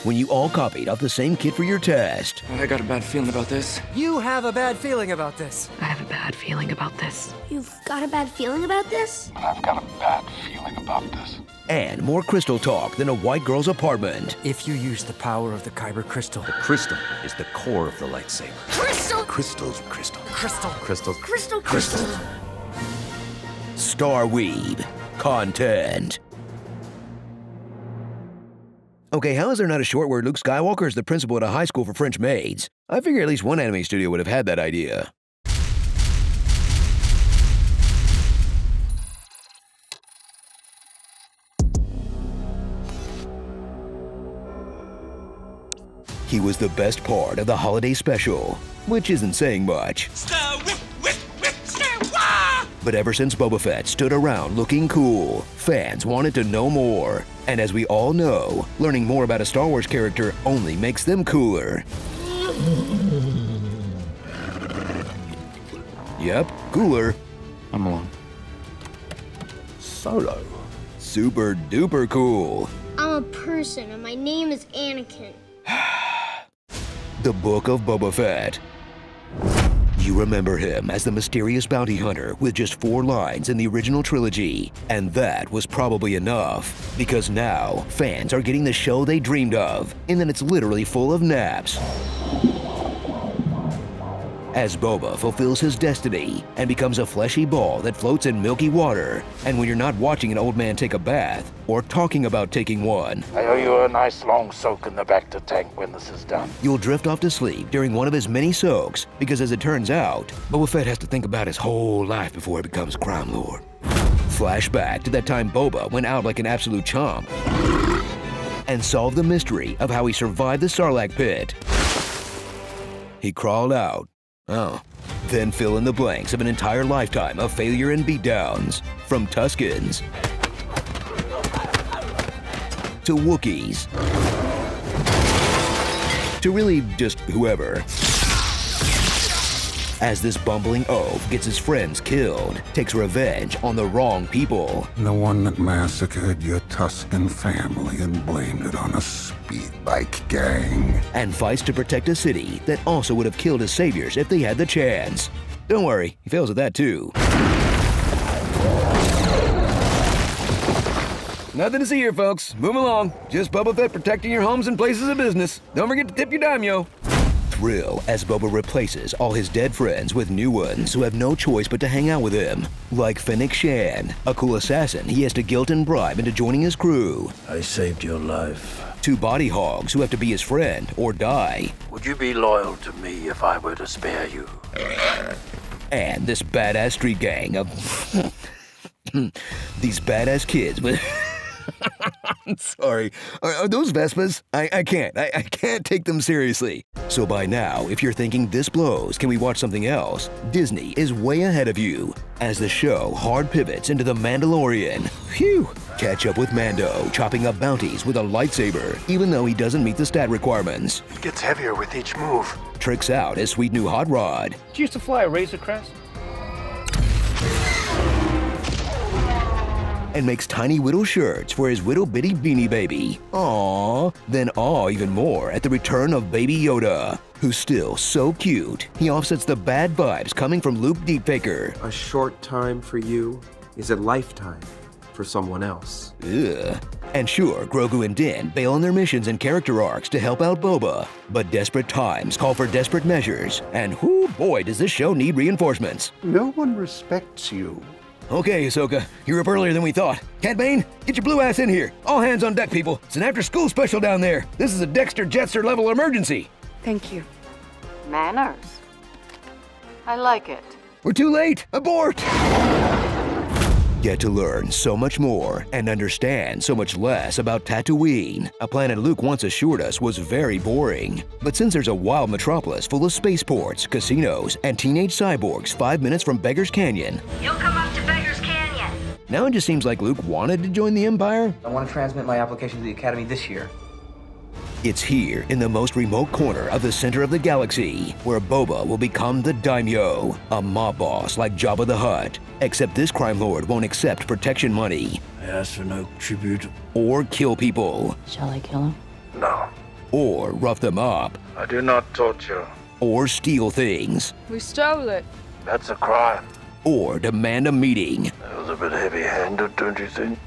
When you all copied off the same kit for your test. I got a bad feeling about this. You have a bad feeling about this. I have a bad feeling about this. You've got a bad feeling about this? I've got a bad feeling about this. And more crystal talk than a white girl's apartment. If you use the power of the Kyber crystal. The crystal is the core of the lightsaber. Crystal! Crystals. Crystal. Crystals. Crystal. Crystals. Star Weeb. Content. Okay, how is there not a short where Luke Skywalker is the principal at a high school for French maids? I figure at least one anime studio would have had that idea. He was the best part of the holiday special, which isn't saying much. But ever since Boba Fett stood around looking cool, fans wanted to know more. And as we all know, learning more about a Star Wars character only makes them cooler. Yep, cooler. I'm alone. Solo. Super duper cool. I'm a person and my name is Anakin. The Book of Boba Fett. You remember him as the mysterious bounty hunter with just 4 lines in the original trilogy, and that was probably enough, because now fans are getting the show they dreamed of, and then it's literally full of naps. As Boba fulfills his destiny and becomes a fleshy ball that floats in milky water, and when you're not watching an old man take a bath or talking about taking one, I owe you a nice long soak in the bacta tank when this is done. You'll drift off to sleep during one of his many soaks, because as it turns out, Boba Fett has to think about his whole life before he becomes crime lord. Flashback to that time Boba went out like an absolute chomp and solved the mystery of how he survived the Sarlacc pit. He crawled out. Oh. Then fill in the blanks of an entire lifetime of failure and beatdowns, from Tuskens to Wookiees to really just whoever. As this bumbling oaf gets his friends killed, takes revenge on the wrong people. The one that massacred your Tusken family and blamed it on a speed bike gang. And fights to protect a city that also would have killed his saviors if they had the chance. Don't worry, he fails at that too. Nothing to see here, folks. Move along. Just Boba Fett protecting your homes and places of business. Don't forget to tip your daimyo. Thrill as Boba replaces all his dead friends with new ones who have no choice but to hang out with him. Like Fennec Shan, a cool assassin he has to guilt and bribe into joining his crew. I saved your life. 2 body hogs who have to be his friend or die. Would you be loyal to me if I were to spare you? And this badass street gang of these badass kids with I'm sorry. Are those Vespas? I can't take them seriously. So by now, if you're thinking this blows, can we watch something else? Disney is way ahead of you. As the show hard pivots into The Mandalorian. Phew! Catch up with Mando, chopping up bounties with a lightsaber, even though he doesn't meet the stat requirements. It gets heavier with each move. Tricks out his sweet new hot rod. Did you used to fly a Razor Crest? And makes tiny whittle shirts for his whittle bitty beanie baby. Aww. Then aw even more at the return of Baby Yoda, who's still so cute. He offsets the bad vibes coming from Luke Deepfaker. A short time for you is a lifetime for someone else. Ugh. And sure, Grogu and Din bail on their missions and character arcs to help out Boba, but desperate times call for desperate measures, and whoo boy does this show need reinforcements. No one respects you. Okay, Ahsoka, you're up earlier than we thought. Cat Bane, get your blue ass in here. All hands on deck, people. It's an after-school special down there. This is a Dexter Jetster level emergency. Thank you. Manners. I like it. We're too late. Abort! Get to learn so much more and understand so much less about Tatooine, a planet Luke once assured us was very boring. But since there's a wild metropolis full of spaceports, casinos, and teenage cyborgs 5 minutes from Beggar's Canyon, You'll come up to Beggar's Canyon. now it just seems like Luke wanted to join the Empire. I want to transmit my application to the Academy this year. It's here in the most remote corner of the center of the galaxy where Boba will become the daimyo, a mob boss like Jabba the Hutt. Except this crime lord won't accept protection money. I asked for no tribute. Or kill people. Shall I kill him? No. Or rough them up. I do not torture. Or steal things. We stole it. That's a crime. Or demand a meeting. That was a bit heavy-handed, don't you think?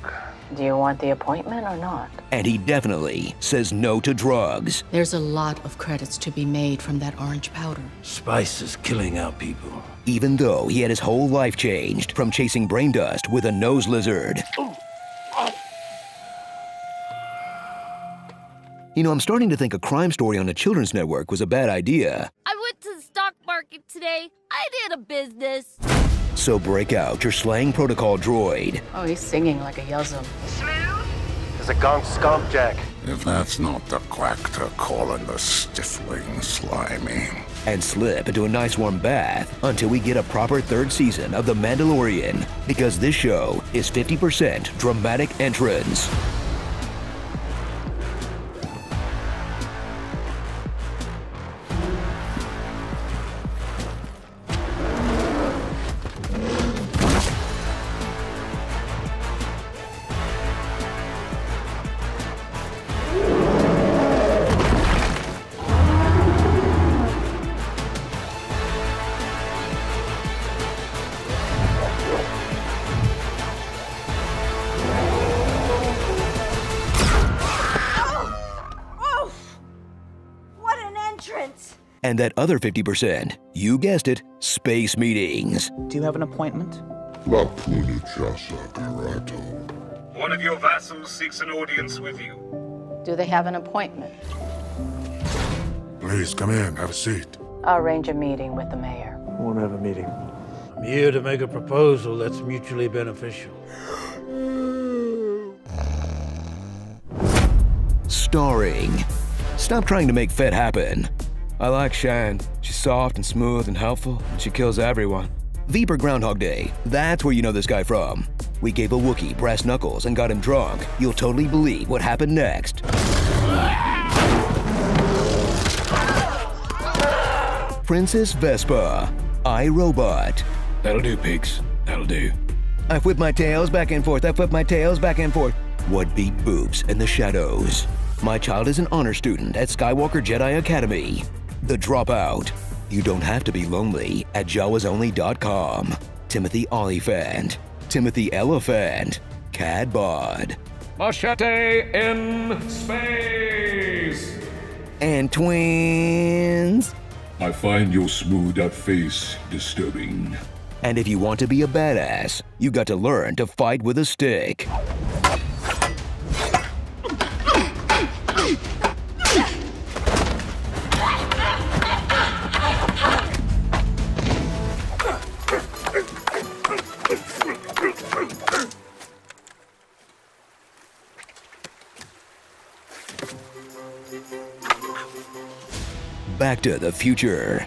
Do you want the appointment or not? And he definitely says no to drugs. There's a lot of credits to be made from that orange powder. Spice is killing our people. Even though he had his whole life changed from chasing brain dust with a nose lizard. You know, I'm starting to think a crime story on a children's network was a bad idea. I went to the stock market today. I did a business. So break out your slang protocol droid. Oh, he's singing like a yuzum. There's a gong skunk, Jack. If that's not the quack to calling the stifling slimy. And slip into a nice warm bath until we get a proper third season of The Mandalorian, because this show is 50% dramatic entrance. And that other 50%, you guessed it, space meetings. Do you have an appointment? One of your vassals seeks an audience with you. Do they have an appointment? Please come in, have a seat. I'll arrange a meeting with the mayor. I want to have a meeting. I'm here to make a proposal that's mutually beneficial. Starring. Stop trying to make Fett happen. I like Shan. She's soft and smooth and helpful, and she kills everyone. V for Groundhog Day. That's where you know this guy from. We gave a Wookiee brass knuckles and got him drunk. You'll totally believe what happened next. Princess Vespa. iRobot. That'll do, pigs. That'll do. I whip my tails back and forth. I whip my tails back and forth. What beat boobs in the shadows? My child is an honor student at Skywalker Jedi Academy. The Dropout. You don't have to be lonely at jawasonly.com. Timothy Oliphant. Timothy Elephant. Cad Bod. Machete in space. And twins. I find your smoothed out face disturbing. And if you want to be a badass, you got to learn to fight with a stick. Back to the Future.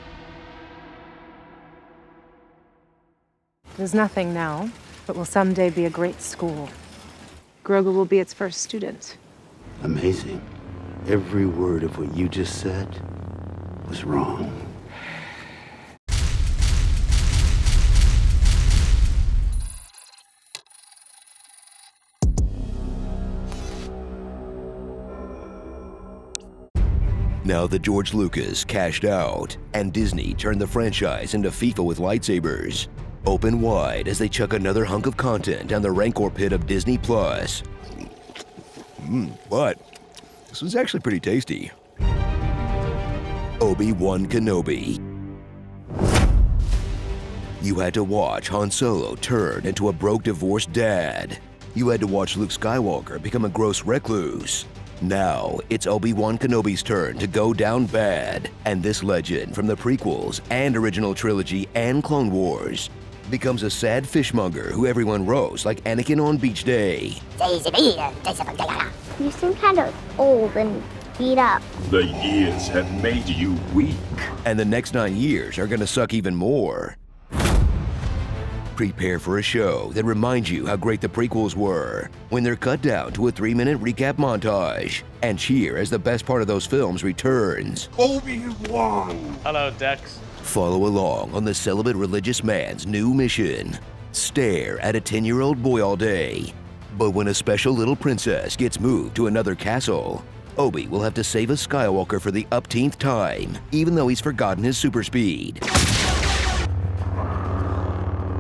There's nothing now, but will someday be a great school. Grogu will be its first student. Amazing. Every word of what you just said was wrong. Now that George Lucas cashed out and Disney turned the franchise into FIFA with lightsabers, open wide as they chuck another hunk of content down the rancor pit of Disney+. But this was actually pretty tasty. Obi-Wan Kenobi. You had to watch Han Solo turn into a broke divorced dad. You had to watch Luke Skywalker become a gross recluse. Now, it's Obi-Wan Kenobi's turn to go down bad, and this legend from the prequels and original trilogy and Clone Wars becomes a sad fishmonger who everyone roasts like Anakin on beach day. You seem kind of old and beat up. The years have made you weak. And the next 9 years are gonna suck even more. Prepare for a show that reminds you how great the prequels were when they're cut down to a 3-minute recap montage. And cheer as the best part of those films returns. Obi-Wan! Hello, Dex. Follow along on the celibate religious man's new mission. Stare at a 10-year-old boy all day. But when a special little princess gets moved to another castle, Obi will have to save a Skywalker for the upteenth time, even though he's forgotten his super speed.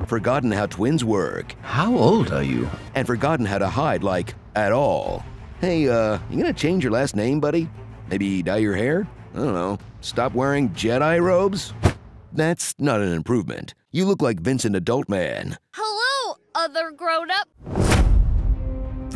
Forgotten how twins work. How old are you? And forgotten how to hide, like, at all. Hey, you gonna change your last name, buddy? Maybe dye your hair? I don't know. Stop wearing Jedi robes? That's not an improvement. You look like Vincent Adult Man. Hello, other grown-up.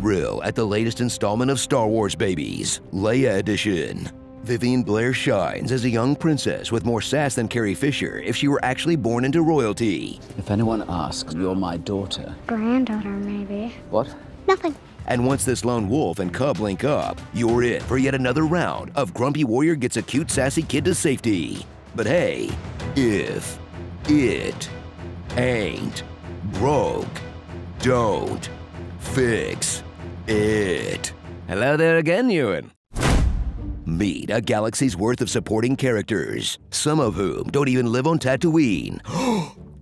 thrill at the latest installment of Star Wars Babies, Leia Edition. Vivian Blair shines as a young princess with more sass than Carrie Fisher if she were actually born into royalty. If anyone asks, you're my daughter. Granddaughter, maybe. What? Nothing. And once this lone wolf and cub link up, you're in for yet another round of Grumpy Warrior gets a cute sassy kid to safety. But hey, if it ain't broke, don't fix it. Hello there again, Ewan. Meet a galaxy's worth of supporting characters, some of whom don't even live on Tatooine.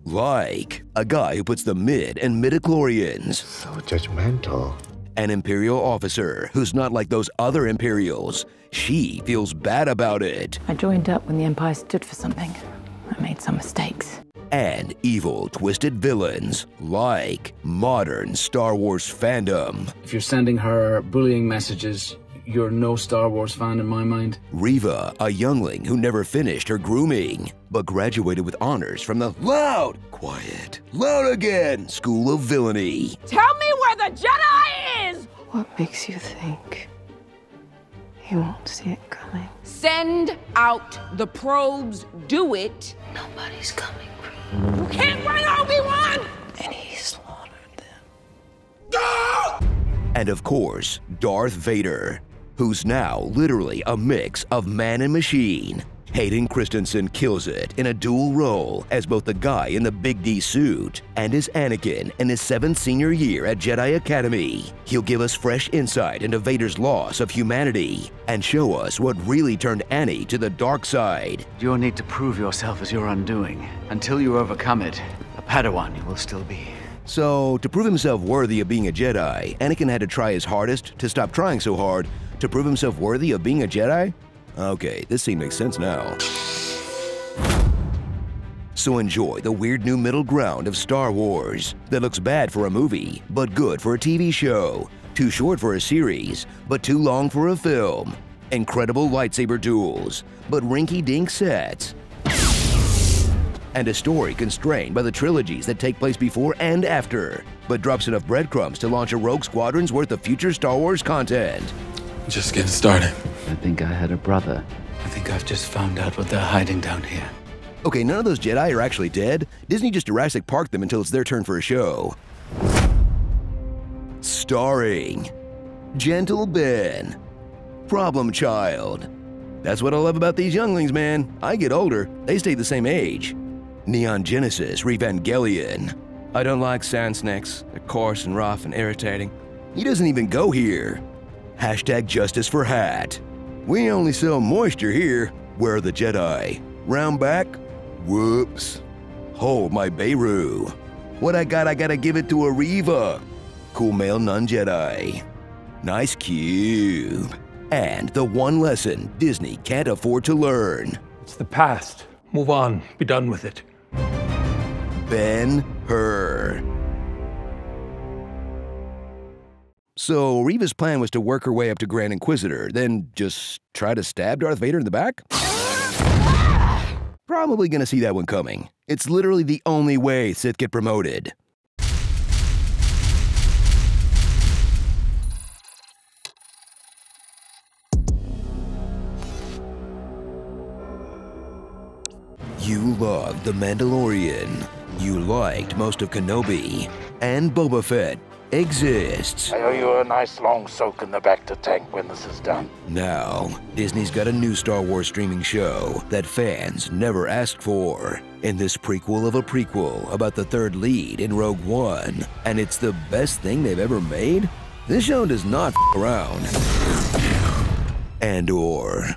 Like a guy who puts the mid and midichlorians. So judgmental. An Imperial officer who's not like those other Imperials. She feels bad about it. I joined up when the Empire stood for something. I made some mistakes. And evil, twisted villains like modern Star Wars fandom. If you're sending her bullying messages, you're no Star Wars fan in my mind. Riva, a youngling who never finished her grooming, but graduated with honors from the loud again School of Villainy. Tell me where the Jedi is! What makes you think he won't see it coming? Send out the probes. Do it. Nobody's coming. You can't run Obi-Wan! And he slaughtered them. No! And of course, Darth Vader, who's now literally a mix of man and machine. Hayden Christensen kills it in a dual role as both the guy in the Big D suit and as Anakin in his 7th senior year at Jedi Academy. He'll give us fresh insight into Vader's loss of humanity and show us what really turned Annie to the dark side. You'll need to prove yourself as your undoing. Until you overcome it, a Padawan you will still be. So, to prove himself worthy of being a Jedi, Anakin had to try his hardest to stop trying so hard to prove himself worthy of being a Jedi? Okay, this scene makes sense now. So enjoy the weird new middle ground of Star Wars that looks bad for a movie, but good for a TV show. Too short for a series, but too long for a film. Incredible lightsaber duels, but rinky-dink sets. And a story constrained by the trilogies that take place before and after, but drops enough breadcrumbs to launch a Rogue Squadron's worth of future Star Wars content. Just getting started. I think I had a brother. I think I've just found out what they're hiding down here. Okay, none of those Jedi are actually dead. Disney just Jurassic Parked them until it's their turn for a show. Starring Gentle Ben, Problem Child. That's what I love about these younglings, man. I get older, they stay the same age. Neon Genesis Revangelion. I don't like sand snakes. They're coarse and rough and irritating. He doesn't even go here. Hashtag Justice for Hat. We only sell moisture here. Where are the Jedi? Round back? Whoops. Hold my Beirut. What I gotta give it to a Riva. Cool male non-Jedi. Nice cube. And the one lesson Disney can't afford to learn. It's the past. Move on. Be done with it. Ben-Hur. So Riva's plan was to work her way up to Grand Inquisitor, then just try to stab Darth Vader in the back? Probably gonna see that one coming. It's literally the only way Sith get promoted. You loved The Mandalorian. You liked most of Kenobi. And Boba Fett exists. I owe you a nice long soak in the bacta tank when this is done. Now, Disney's got a new Star Wars streaming show that fans never asked for. In this prequel of a prequel about the third lead in Rogue One. And it's the best thing they've ever made? This show does not around. Andor.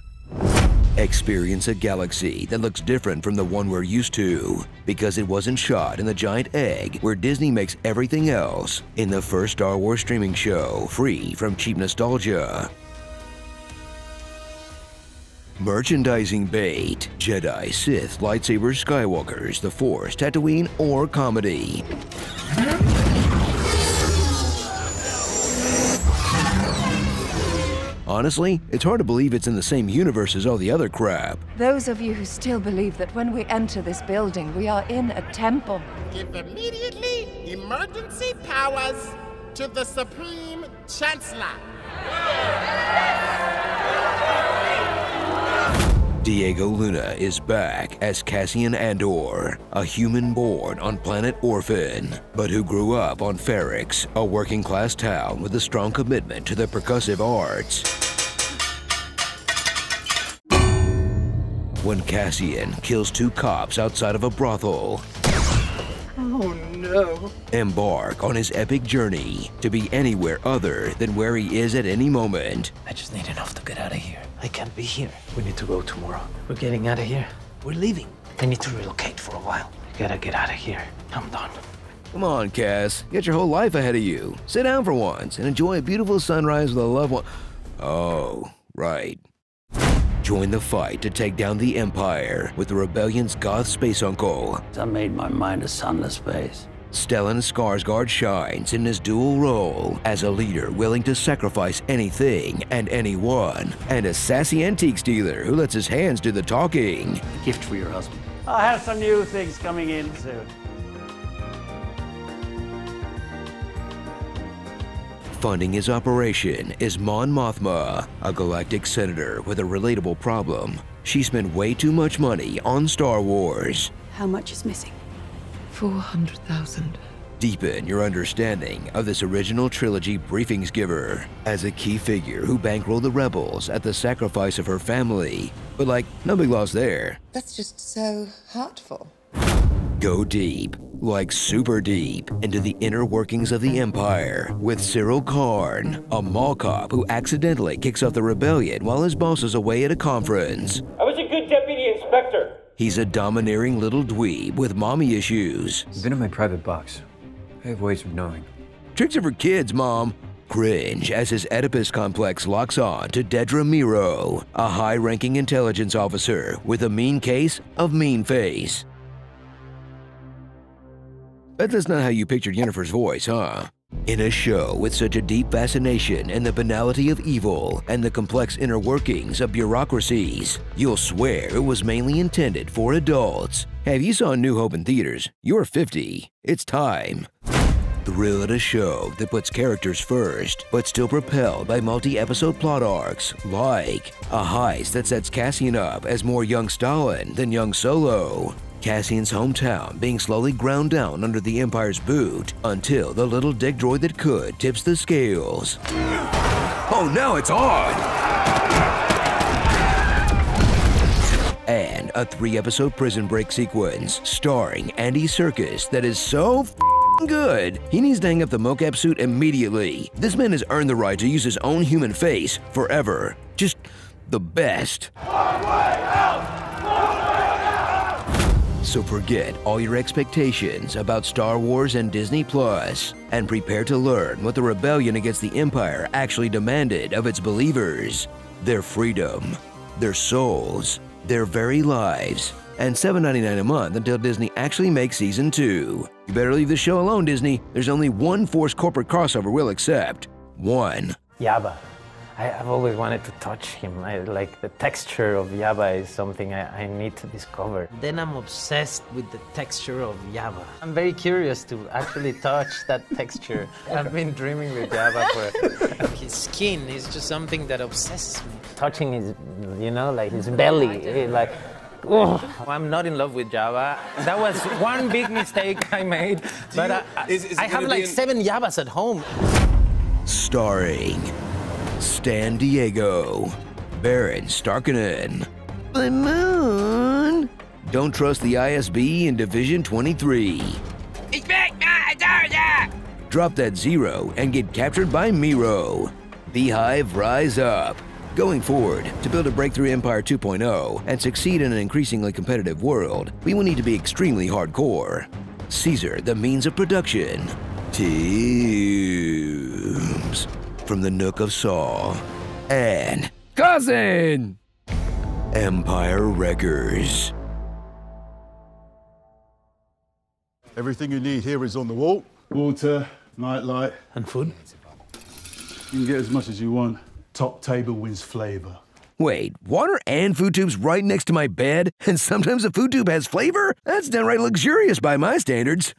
Experience a galaxy that looks different from the one we're used to because it wasn't shot in the giant egg where Disney makes everything else in the first Star Wars streaming show, free from cheap nostalgia. Merchandising bait, Jedi, Sith, lightsabers, Skywalkers, the Force, Tatooine, or comedy. Honestly, it's hard to believe it's in the same universe as all the other crap. Those of you who still believe that when we enter this building, we are in a temple. Give immediately emergency powers. to the Supreme Chancellor. Diego Luna is back as Cassian Andor, a human born on planet Orphan, but who grew up on Ferrix, a working-class town with a strong commitment to the percussive arts. When Cassian kills 2 cops outside of a brothel, oh no, embark on his epic journey to be anywhere other than where he is at any moment. I just need enough to get out of here. I can't be here. We need to go tomorrow. We're getting out of here. We're leaving. I need to relocate for a while. I gotta get out of here. I'm done. Come on, Cass. You got your whole life ahead of you. Sit down for once and enjoy a beautiful sunrise with a loved one. Oh, right. Join the fight to take down the Empire with the Rebellion's goth space uncle. I made my mind a sunless space. Stellan Skarsgård shines in his dual role as a leader willing to sacrifice anything and anyone, and a sassy antiques dealer who lets his hands do the talking. A gift for your husband. I'll have some new things coming in soon. Funding his operation is Mon Mothma, a galactic senator with a relatable problem. She spent way too much money on Star Wars. How much is missing? 400,000. Deepen your understanding of this original trilogy briefings giver as a key figure who bankrolled the rebels at the sacrifice of her family. But like, no big loss there. That's just so hurtful. Go deep, like super deep, into the inner workings of the Empire with Cyril Karn, a mall cop who accidentally kicks off the rebellion while his boss is away at a conference. I was a good deputy inspector. He's a domineering little dweeb with mommy issues. You've been in my private box. I have ways of knowing. Tricks are for kids, Mom. Cringe as his Oedipus complex locks on to Dedra Miro, a high-ranking intelligence officer with a mean case of mean face. Bet that's not how you pictured Yennefer's voice, huh? In a show with such a deep fascination in the banality of evil and the complex inner workings of bureaucracies, you'll swear it was mainly intended for adults. Hey, if you saw New Hope in theaters, you're 50. It's time. Thrill at a show that puts characters first, but still propelled by multi-episode plot arcs, like a heist that sets Cassian up as more young Stalin than young Solo. Cassian's hometown being slowly ground down under the Empire's boot until the little dick droid that could tips the scales. Oh, now it's on! And a 3-episode prison break sequence starring Andy Serkis that is so good, he needs to hang up the mocap suit immediately. This man has earned the right to use his own human face forever. Just the best. So forget all your expectations about Star Wars and Disney Plus, and prepare to learn what the rebellion against the Empire actually demanded of its believers. Their freedom, their souls, their very lives, and $7.99 a month until Disney actually makes Season 2. You better leave the show alone, Disney. There's only one forced corporate crossover we'll accept. One. Yabba. I've always wanted to touch him. Like the texture of Yabba is something I need to discover. Then I'm obsessed with the texture of Yabba. I'm very curious to actually touch that texture. I've been dreaming with Yabba for... His skin is just something that obsesses me. Touching his, you know, like his belly, like... Oh, I'm not in love with Jabba. That was one big mistake I made. But I have like 7 Yabbas at home. Starring Stan Diego, Baron Starkinen, the Moon. Don't trust the ISB in Division 23. Drop that 0 and get captured by Miro. Beehive, rise up. Going forward, to build a breakthrough Empire 2.0 and succeed in an increasingly competitive world, we will need to be extremely hardcore. Caesar, the means of production. Teams from the Nook of Saw. And Cousin! Empire Wreckers. Everything you need here is on the wall. Water, nightlight. And food? You can get as much as you want. Top table wins flavor. Wait, water and food tubes right next to my bed? And sometimes the food tube has flavor? That's downright luxurious by my standards.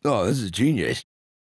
Oh, this is genius.